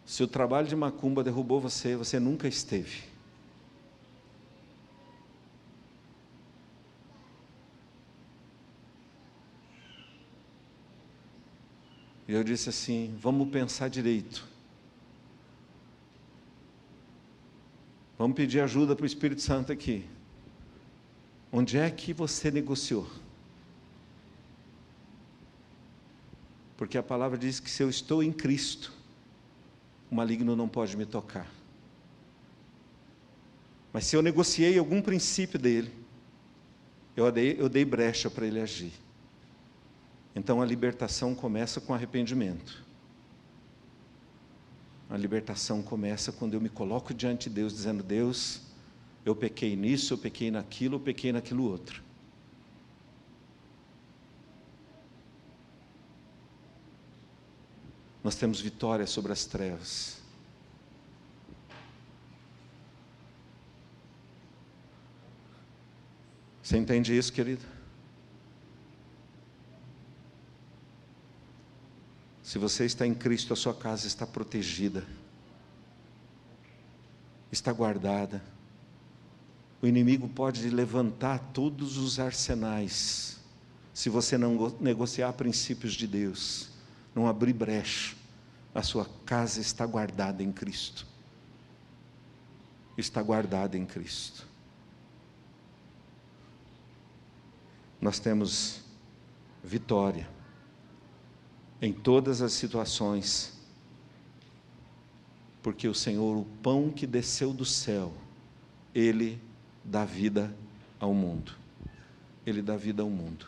Se o trabalho de macumba derrubou você, você nunca esteve. E eu disse assim: vamos pensar direito. Vamos pedir ajuda para o Espírito Santo aqui. Onde é que você negociou? Porque a palavra diz que se eu estou em Cristo, o maligno não pode me tocar. Mas se eu negociei algum princípio dele, eu dei brecha para ele agir. Então a libertação começa com arrependimento. A libertação começa quando eu me coloco diante de Deus, dizendo: Deus, eu pequei nisso, eu pequei naquilo, eu pequei naquilo outro. Nós temos vitória sobre as trevas. Você entende isso, querido? Se você está em Cristo, a sua casa está protegida, está guardada. O inimigo pode levantar todos os arsenais, se você não negociar princípios de Deus, não abrir brecha. A sua casa está guardada em Cristo. Está guardada em Cristo. Nós temos vitória em todas as situações, porque o Senhor, o pão que desceu do céu, Ele dá vida ao mundo. Ele dá vida ao mundo.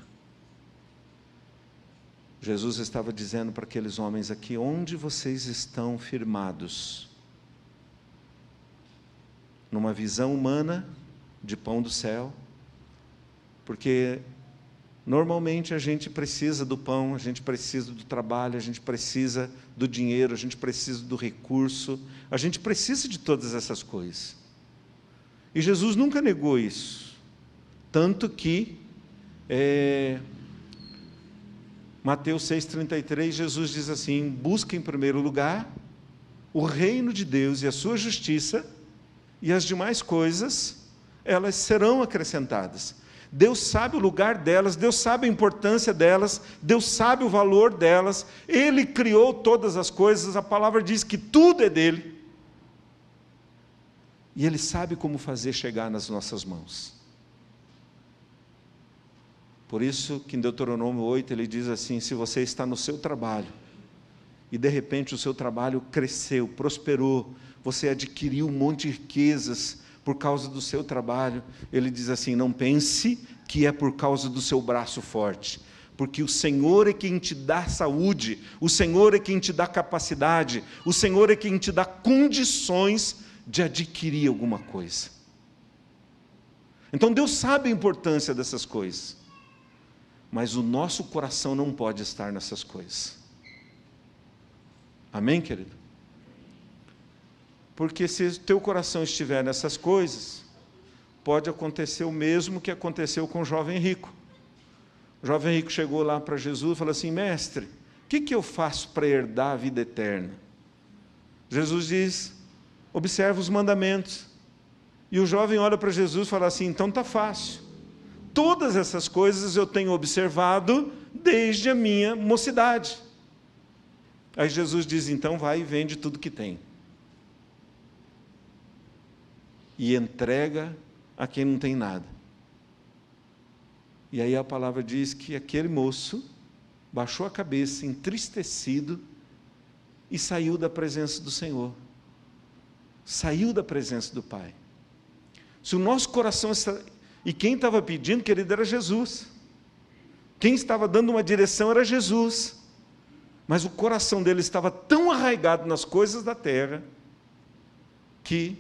Jesus estava dizendo para aqueles homens aqui: onde vocês estão firmados? Numa visão humana de pão do céu, porque normalmente a gente precisa do pão, a gente precisa do trabalho, a gente precisa do dinheiro, a gente precisa do recurso, a gente precisa de todas essas coisas. E Jesus nunca negou isso, tanto que Mateus 6,33, Jesus diz assim: busca em primeiro lugar o reino de Deus e a sua justiça, e as demais coisas, elas serão acrescentadas. Deus sabe o lugar delas, Deus sabe a importância delas, Deus sabe o valor delas, Ele criou todas as coisas, a palavra diz que tudo é dEle, e Ele sabe como fazer chegar nas nossas mãos. Por isso que em Deuteronômio 8 ele diz assim: se você está no seu trabalho, e de repente o seu trabalho cresceu, prosperou, você adquiriu um monte de riquezas por causa do seu trabalho, ele diz assim: não pense que é por causa do seu braço forte, porque o Senhor é quem te dá saúde, o Senhor é quem te dá capacidade, o Senhor é quem te dá condições de adquirir alguma coisa. Então Deus sabe a importância dessas coisas, mas o nosso coração não pode estar nessas coisas. Amém, querido? Porque se o teu coração estiver nessas coisas, pode acontecer o mesmo que aconteceu com o jovem rico. O jovem rico chegou lá para Jesus e falou assim: mestre, o que eu faço para herdar a vida eterna? Jesus diz: observa os mandamentos. E o jovem olha para Jesus e fala assim: então está fácil. Todas essas coisas eu tenho observado desde a minha mocidade. Aí Jesus diz: então vai e vende tudo que tem, e entrega a quem não tem nada. E aí a palavra diz que aquele moço baixou a cabeça, entristecido, e saiu da presença do Senhor. Saiu da presença do Pai. Se o nosso coração está... E quem estava pedindo, querido, era Jesus. Quem estava dando uma direção era Jesus. Mas o coração dele estava tão arraigado nas coisas da terra, que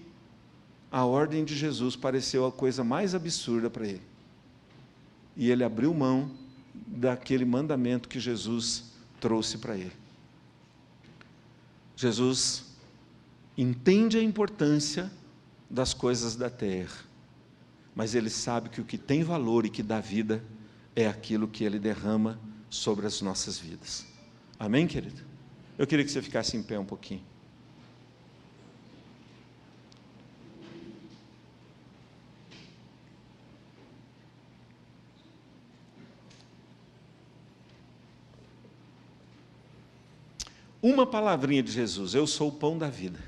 a ordem de Jesus pareceu a coisa mais absurda para ele. E ele abriu mão daquele mandamento que Jesus trouxe para ele. Jesus entende a importância das coisas da terra, mas ele sabe que o que tem valor e que dá vida é aquilo que ele derrama sobre as nossas vidas. Amém, querido? Eu queria que você ficasse em pé um pouquinho. Uma palavrinha de Jesus: eu sou o pão da vida.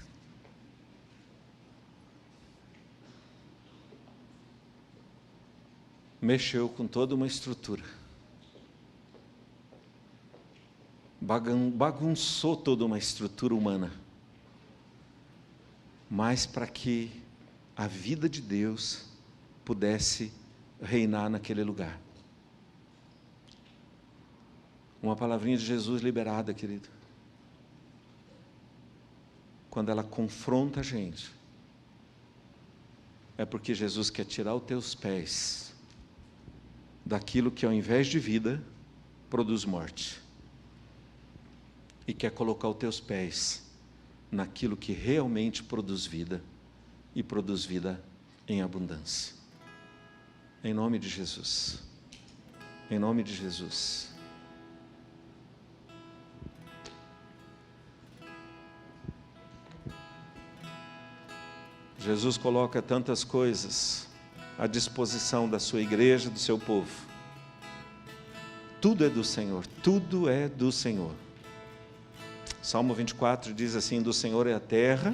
Mexeu com toda uma estrutura. Bagunçou toda uma estrutura humana. Mas para que a vida de Deus pudesse reinar naquele lugar. Uma palavrinha de Jesus liberada, querido. Quando ela confronta a gente, é porque Jesus quer tirar os teus pés daquilo que, ao invés de vida, produz morte, e quer colocar os teus pés naquilo que realmente produz vida, e produz vida em abundância. Em nome de Jesus. Em nome de Jesus. Jesus coloca tantas coisas à disposição da sua igreja, do seu povo. Tudo é do Senhor, tudo é do Senhor. Salmo 24 diz assim: do Senhor é a terra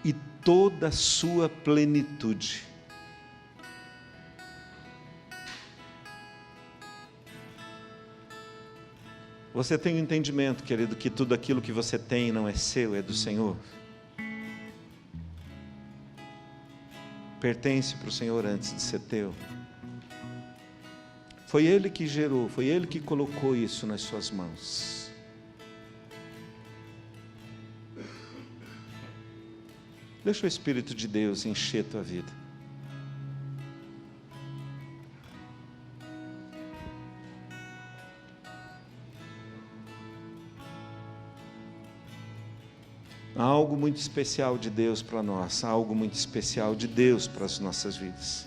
e toda a sua plenitude. Você tem o entendimento, querido, que tudo aquilo que você tem não é seu, é do Senhor? Pertence para o Senhor antes de ser teu. Foi Ele que gerou, foi Ele que colocou isso nas suas mãos. Deixa o Espírito de Deus encher tua vida. Há algo muito especial de Deus para nós, há algo muito especial de Deus para as nossas vidas.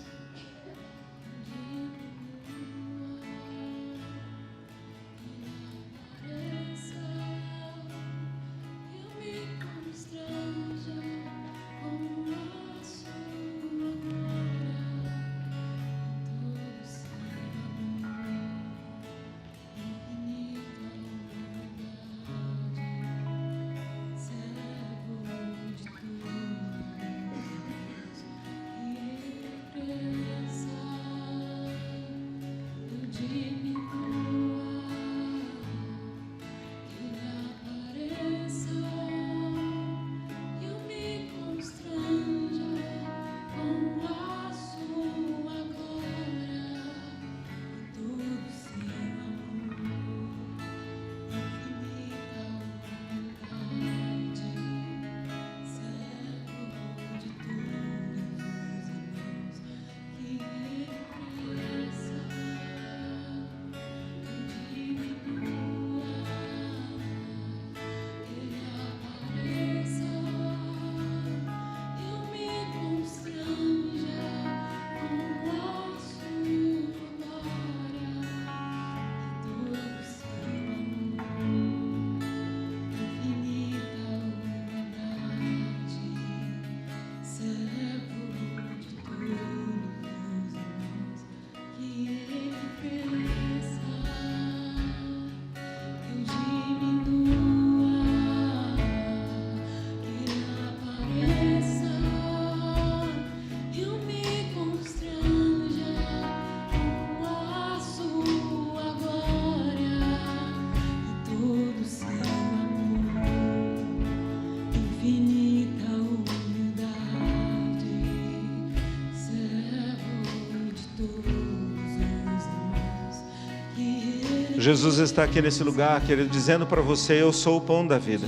Jesus está aqui nesse lugar, querido, dizendo para você: eu sou o pão da vida.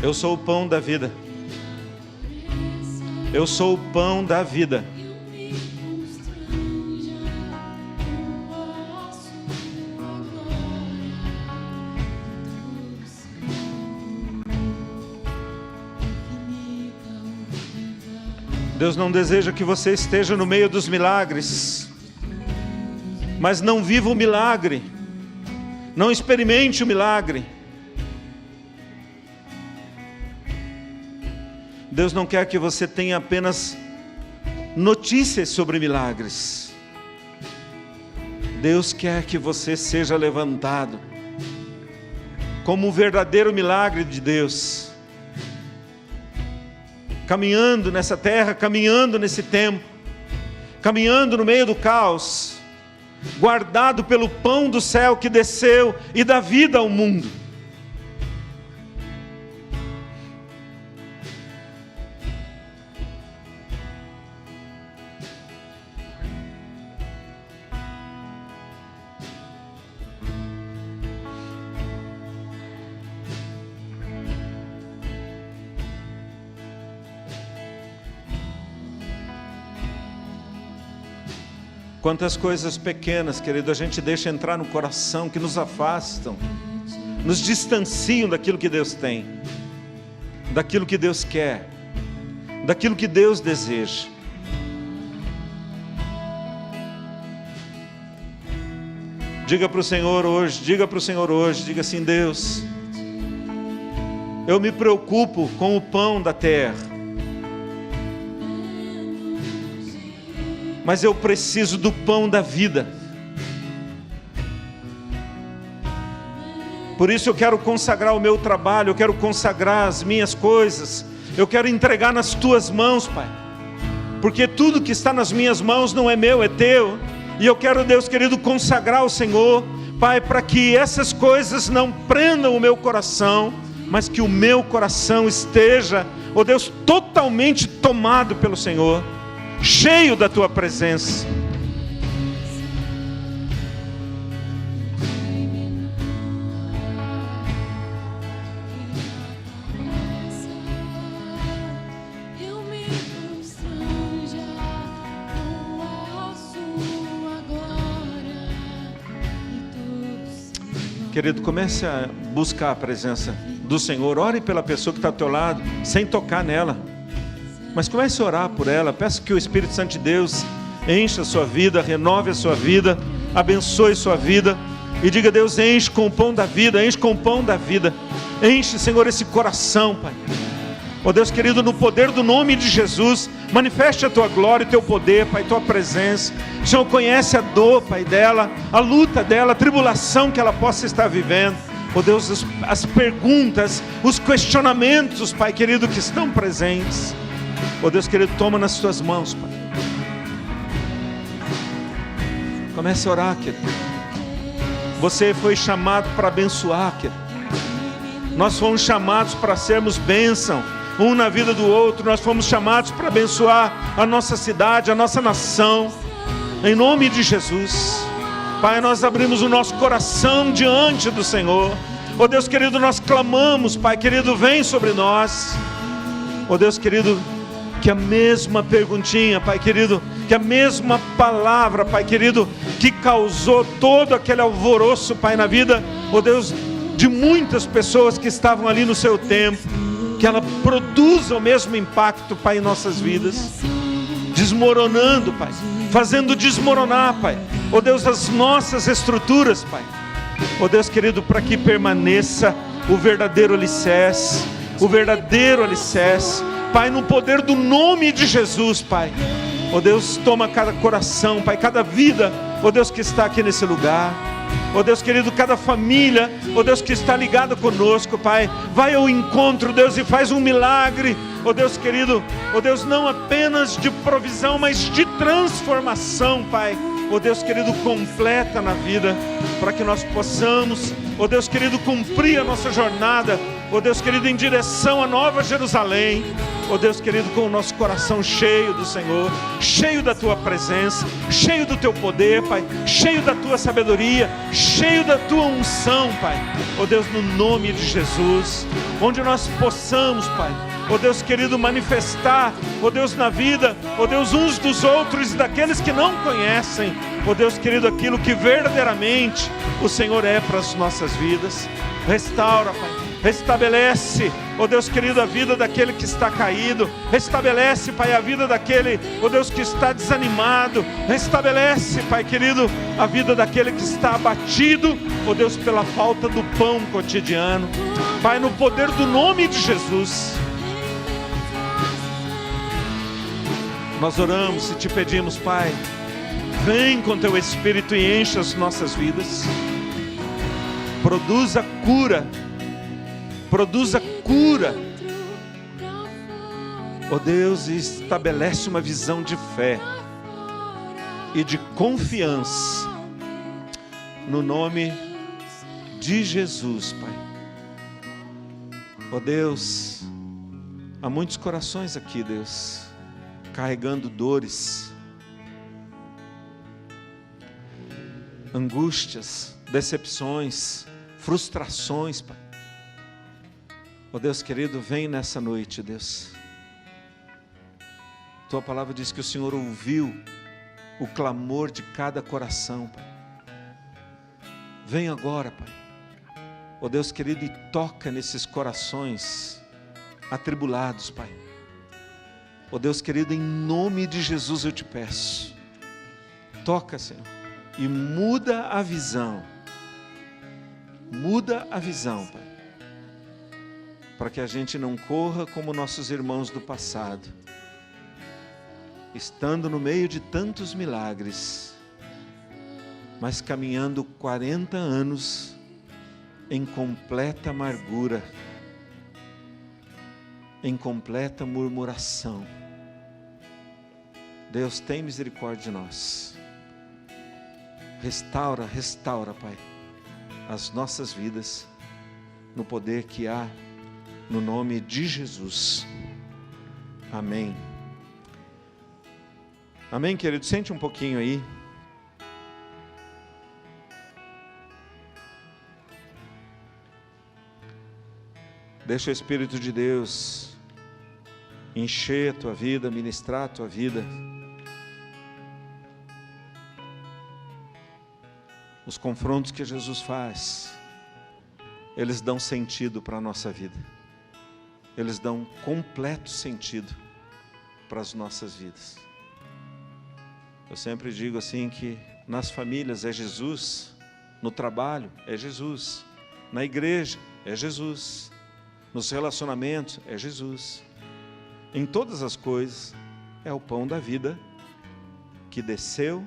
Eu sou o pão da vida. Eu sou o pão da vida. Deus não deseja que você esteja no meio dos milagres, mas não viva o milagre, não experimente o milagre. Deus não quer que você tenha apenas notícias sobre milagres. Deus quer que você seja levantado como um verdadeiro milagre de Deus, caminhando nessa terra, caminhando nesse tempo, caminhando no meio do caos, guardado pelo pão do céu que desceu e dá vida ao mundo. Quantas coisas pequenas, querido, a gente deixa entrar no coração, que nos afastam, nos distanciam daquilo que Deus tem, daquilo que Deus quer, daquilo que Deus deseja. Diga para o Senhor hoje, diga assim: Deus, eu me preocupo com o pão da terra. mas eu preciso do pão da vida. Por isso eu quero consagrar o meu trabalho, eu quero consagrar as minhas coisas, eu quero entregar nas tuas mãos, Pai, porque tudo que está nas minhas mãos não é meu, é teu, e eu quero, Deus querido, consagrar ao Senhor, Pai, para que essas coisas não prendam o meu coração, mas que o meu coração esteja, ó Deus, totalmente tomado pelo Senhor, cheio da tua presença. Querido, comece a buscar a presença do Senhor. Ore pela pessoa que está ao teu lado, sem tocar nela, mas comece a orar por ela. Peça que o Espírito Santo de Deus encha a sua vida, renove a sua vida, abençoe sua vida, e diga: Deus, enche com o pão da vida, enche com o pão da vida, enche, Senhor, esse coração, Pai. Ó Deus querido, no poder do nome de Jesus, manifeste a tua glória e teu poder, Pai, tua presença. O Senhor conhece a dor, Pai, dela, a luta dela, a tribulação que ela possa estar vivendo. Ó Deus, as perguntas, os questionamentos, Pai querido, que estão presentes. Ó Deus querido, toma nas tuas mãos, Pai. Comece a orar, querido. Você foi chamado para abençoar, querido. Nós fomos chamados para sermos bênção um na vida do outro. Nós fomos chamados para abençoar a nossa cidade, a nossa nação, em nome de Jesus. Pai, nós abrimos o nosso coração diante do Senhor. Ó Deus querido, nós clamamos, Pai querido, vem sobre nós. Ó Deus querido, que a mesma perguntinha, Pai querido, que a mesma palavra, Pai querido, que causou todo aquele alvoroço, Pai, na vida, ó Deus, de muitas pessoas que estavam ali no seu tempo, que ela produza o mesmo impacto, Pai, em nossas vidas, desmoronando, Pai, fazendo desmoronar, Pai, ó Deus, as nossas estruturas, Pai, ó Deus querido, para que permaneça o verdadeiro alicerce, Pai, no poder do nome de Jesus, Pai. Ó Deus, toma cada coração, Pai, cada vida, ó Deus, que está aqui nesse lugar. Ó Deus querido, cada família, ó Deus, que está ligada conosco, Pai, vai ao encontro, Deus, e faz um milagre, ó Deus querido, ó Deus, não apenas de provisão, mas de transformação, Pai, ó Deus querido, completa na vida, para que nós possamos, ó Deus querido, cumprir a nossa jornada, ó Deus querido, em direção à Nova Jerusalém, ó Deus querido, com o nosso coração cheio do Senhor, cheio da tua presença, cheio do teu poder, Pai, cheio da tua sabedoria, cheio da tua unção, Pai, ó Deus, no nome de Jesus, onde nós possamos, Pai, ó Deus querido, manifestar, ó Deus, na vida, ó Deus, uns dos outros e daqueles que não conhecem, ó Deus querido, aquilo que verdadeiramente o Senhor é para as nossas vidas. Restaura, Pai, restabelece, ó Deus querido, a vida daquele que está caído, restabelece, Pai, a vida daquele, ó Deus, que está desanimado, restabelece, Pai querido, a vida daquele que está abatido, ó Deus, pela falta do pão cotidiano, Pai, no poder do nome de Jesus, nós oramos e te pedimos, Pai, vem com teu Espírito e enche as nossas vidas, produza cura, ó Deus, e estabelece uma visão de fé e de confiança, no nome de Jesus, Pai. Ó Deus, há muitos corações aqui, Deus, carregando dores, angústias, decepções, frustrações, Pai. Ó Deus querido, vem nessa noite, Deus. Tua palavra diz que o Senhor ouviu o clamor de cada coração, Pai. Vem agora, Pai. Ó Deus querido, e toca nesses corações atribulados, Pai. Ó Deus querido, em nome de Jesus eu te peço. Toca, Senhor, e muda a visão. Muda a visão, Pai, para que a gente não corra como nossos irmãos do passado, estando no meio de tantos milagres, mas caminhando 40 anos em completa amargura, em completa murmuração. Deus, tem misericórdia de nós. Restaura, Pai, as nossas vidas, no poder que há no nome de Jesus. Amém. Amém, querido? Sente um pouquinho aí. Deixa o Espírito de Deus encher a tua vida, ministrar a tua vida. Os confrontos que Jesus faz, eles dão sentido para a nossa vida. Eles dão completo sentido para as nossas vidas. Eu sempre digo assim que nas famílias é Jesus, no trabalho é Jesus, na igreja é Jesus, nos relacionamentos é Jesus. Em todas as coisas é o pão da vida que desceu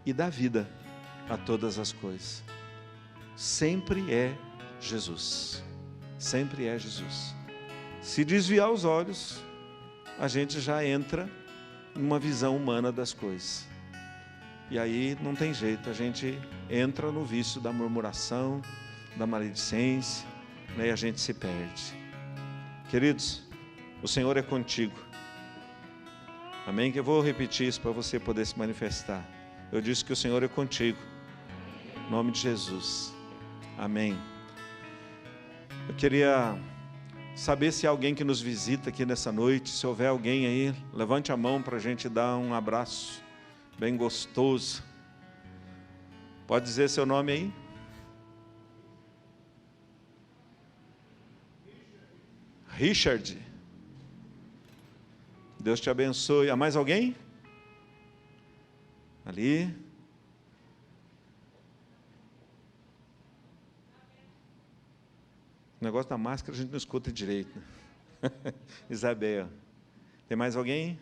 e dá vida a todas as coisas. Sempre é Jesus. Sempre é Jesus. Se desviar os olhos, a gente já entra numa visão humana das coisas. E aí não tem jeito, a gente entra no vício da murmuração, da maledicência, né, e a gente se perde. Queridos, o Senhor é contigo. Amém? Que eu vou repetir isso para você poder se manifestar. Eu disse que o Senhor é contigo. Em nome de Jesus. Amém. Eu queria saber se há alguém que nos visita aqui nessa noite. Se houver alguém aí, levante a mão para a gente dar um abraço bem gostoso. Pode dizer seu nome aí? Richard. Deus te abençoe. Há mais alguém? Ali. O negócio da máscara a gente não escuta direito, né? Isabel. Tem mais alguém?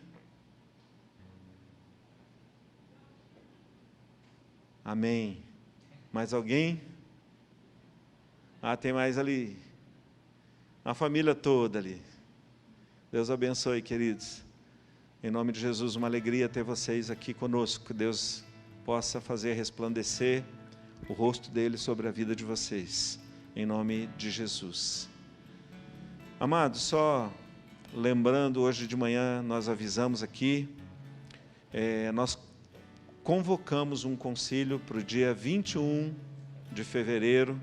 Amém. Mais alguém? Ah, tem mais ali. A família toda ali. Deus abençoe, queridos. Em nome de Jesus, uma alegria ter vocês aqui conosco. Que Deus possa fazer resplandecer o rosto dele sobre a vida de vocês. Em nome de Jesus. Amados, só lembrando, hoje de manhã nós avisamos aqui, nós convocamos um concílio para o dia 21 de fevereiro,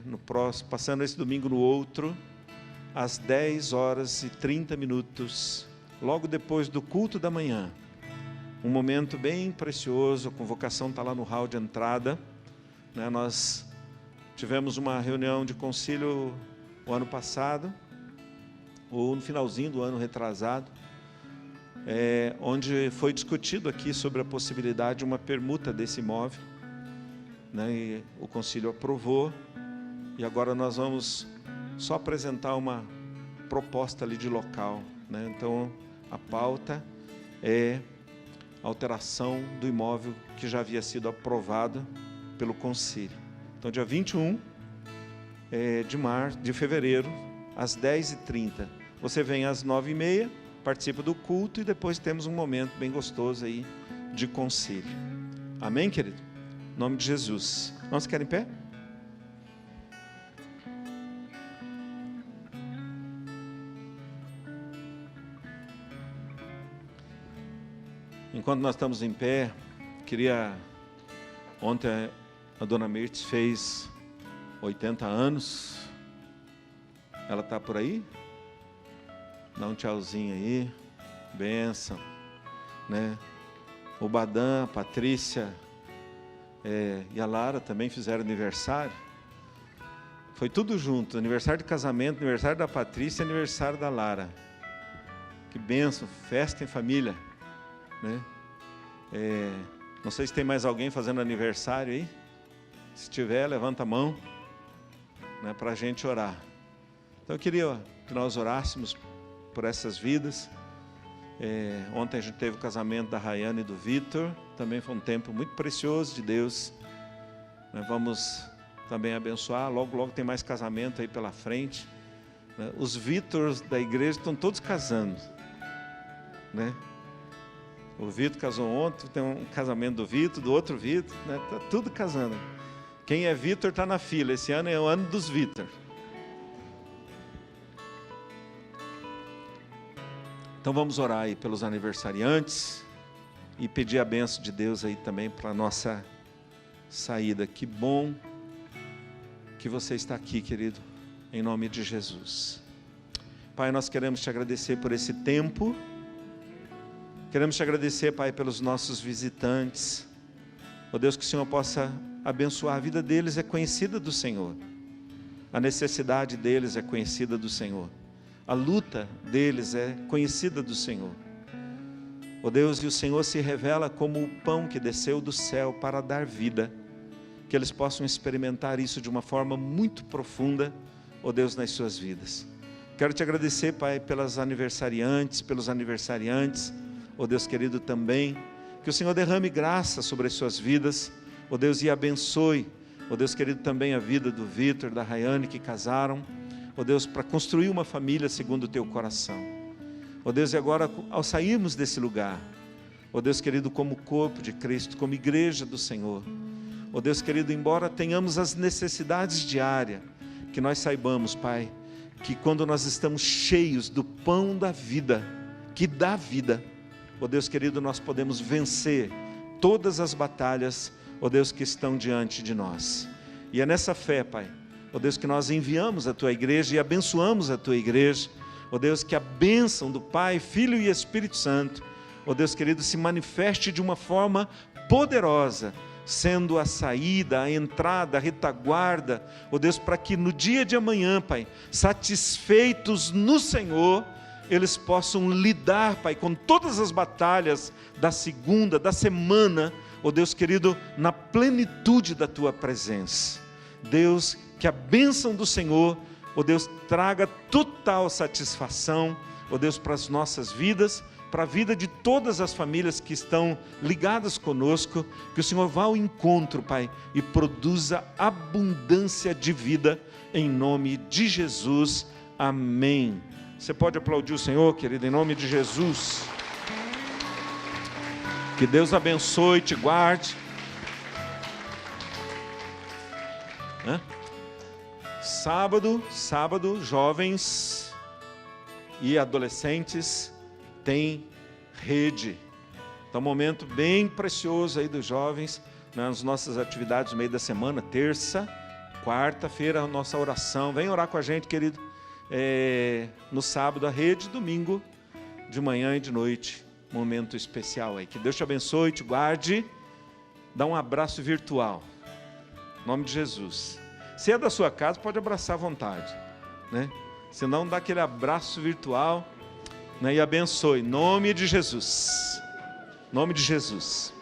no próximo, passando esse domingo no outro, às 10h30, logo depois do culto da manhã. Um momento bem precioso, a convocação está lá no hall de entrada, né? Nós tivemos uma reunião de concílio o ano passado, ou no finalzinho do ano retrasado, onde foi discutido aqui sobre a possibilidade de uma permuta desse imóvel, né? E o concílio aprovou, e agora nós vamos só apresentar uma proposta ali de local, né? Então a pauta é a alteração do imóvel que já havia sido aprovado pelo concílio. Então dia 21 de fevereiro, às 10h30. Você vem às 9h30, participa do culto e depois temos um momento bem gostoso aí de concílio. Amém, querido? Em nome de Jesus. Vamos ficar em pé? Enquanto nós estamos em pé, ontem a dona Mirtes fez 80 anos. Ela está por aí? Dá um tchauzinho aí. Bênção, né? O Badã, a Patrícia e a Lara também fizeram aniversário. Foi tudo junto, aniversário de casamento, aniversário da Patrícia e aniversário da Lara. Que bênção, festa em família, né? Não sei se tem mais alguém fazendo aniversário aí. Se tiver, levanta a mão, né, para a gente orar. Então eu queria que nós orássemos por essas vidas, Ontem a gente teve o casamento da Rayane e do Vitor, também foi um tempo muito precioso de Deus. Nós vamos também abençoar, logo tem mais casamento aí pela frente. Os Vitors da igreja estão todos casando, né? O Vitor casou ontem, tem um casamento do Vitor, do outro Vitor, né? Está tudo casando. Quem é Vitor está na fila, esse ano é o ano dos Vitor. Então vamos orar aí pelos aniversariantes e pedir a bênção de Deus aí também para a nossa saída. Que bom que você está aqui, querido, em nome de Jesus. Pai, nós queremos te agradecer por esse tempo. Queremos te agradecer, Pai, pelos nossos visitantes. Ó Deus, que o Senhor possa abençoar. A vida deles é conhecida do Senhor. A necessidade deles é conhecida do Senhor. A luta deles é conhecida do Senhor. Ó Deus, e o Senhor se revela como o pão que desceu do céu para dar vida. Que eles possam experimentar isso de uma forma muito profunda, ó Deus, nas suas vidas. Quero te agradecer, Pai, pelos aniversariantes, ó Deus querido também. Que o Senhor derrame graça sobre as suas vidas, ó Deus, e abençoe, ó Deus querido, também a vida do Vitor, da Rayane, que casaram, ó Deus, para construir uma família segundo o teu coração. Ó Deus, e agora, ao sairmos desse lugar, ó Deus querido, como corpo de Cristo, como igreja do Senhor, ó Deus querido, embora tenhamos as necessidades diárias, que nós saibamos, Pai, que quando nós estamos cheios do pão da vida, que dá vida, ó Deus querido, nós podemos vencer todas as batalhas, ó Deus, que estão diante de nós. E é nessa fé, Pai, ó Deus, que nós enviamos a Tua igreja e abençoamos a Tua igreja. Ó Deus, que a bênção do Pai, Filho e Espírito Santo, ó Deus querido, se manifeste de uma forma poderosa, sendo a saída, a entrada, a retaguarda, ó Deus, para que no dia de amanhã, Pai, satisfeitos no Senhor, eles possam lidar, Pai, com todas as batalhas da segunda, da semana, ó Deus querido, na plenitude da Tua presença. Deus, que a bênção do Senhor, ó Deus, traga total satisfação, ó Deus, para as nossas vidas, para a vida de todas as famílias que estão ligadas conosco, que o Senhor vá ao encontro, Pai, e produza abundância de vida, em nome de Jesus, amém. Você pode aplaudir o Senhor, querido, em nome de Jesus. Que Deus abençoe e te guarde. Sábado, jovens e adolescentes têm rede. Então, um momento bem precioso aí dos jovens, nas nossas atividades no meio da semana, terça, quarta-feira, a nossa oração. Vem orar com a gente, querido. No sábado a rede, domingo, de manhã e de noite, momento especial aí. Que Deus te abençoe, te guarde. Dá um abraço virtual. Em nome de Jesus. Se é da sua casa, pode abraçar à vontade, né? Se não, dá aquele abraço virtual, né? E abençoe, em nome de Jesus. Em nome de Jesus.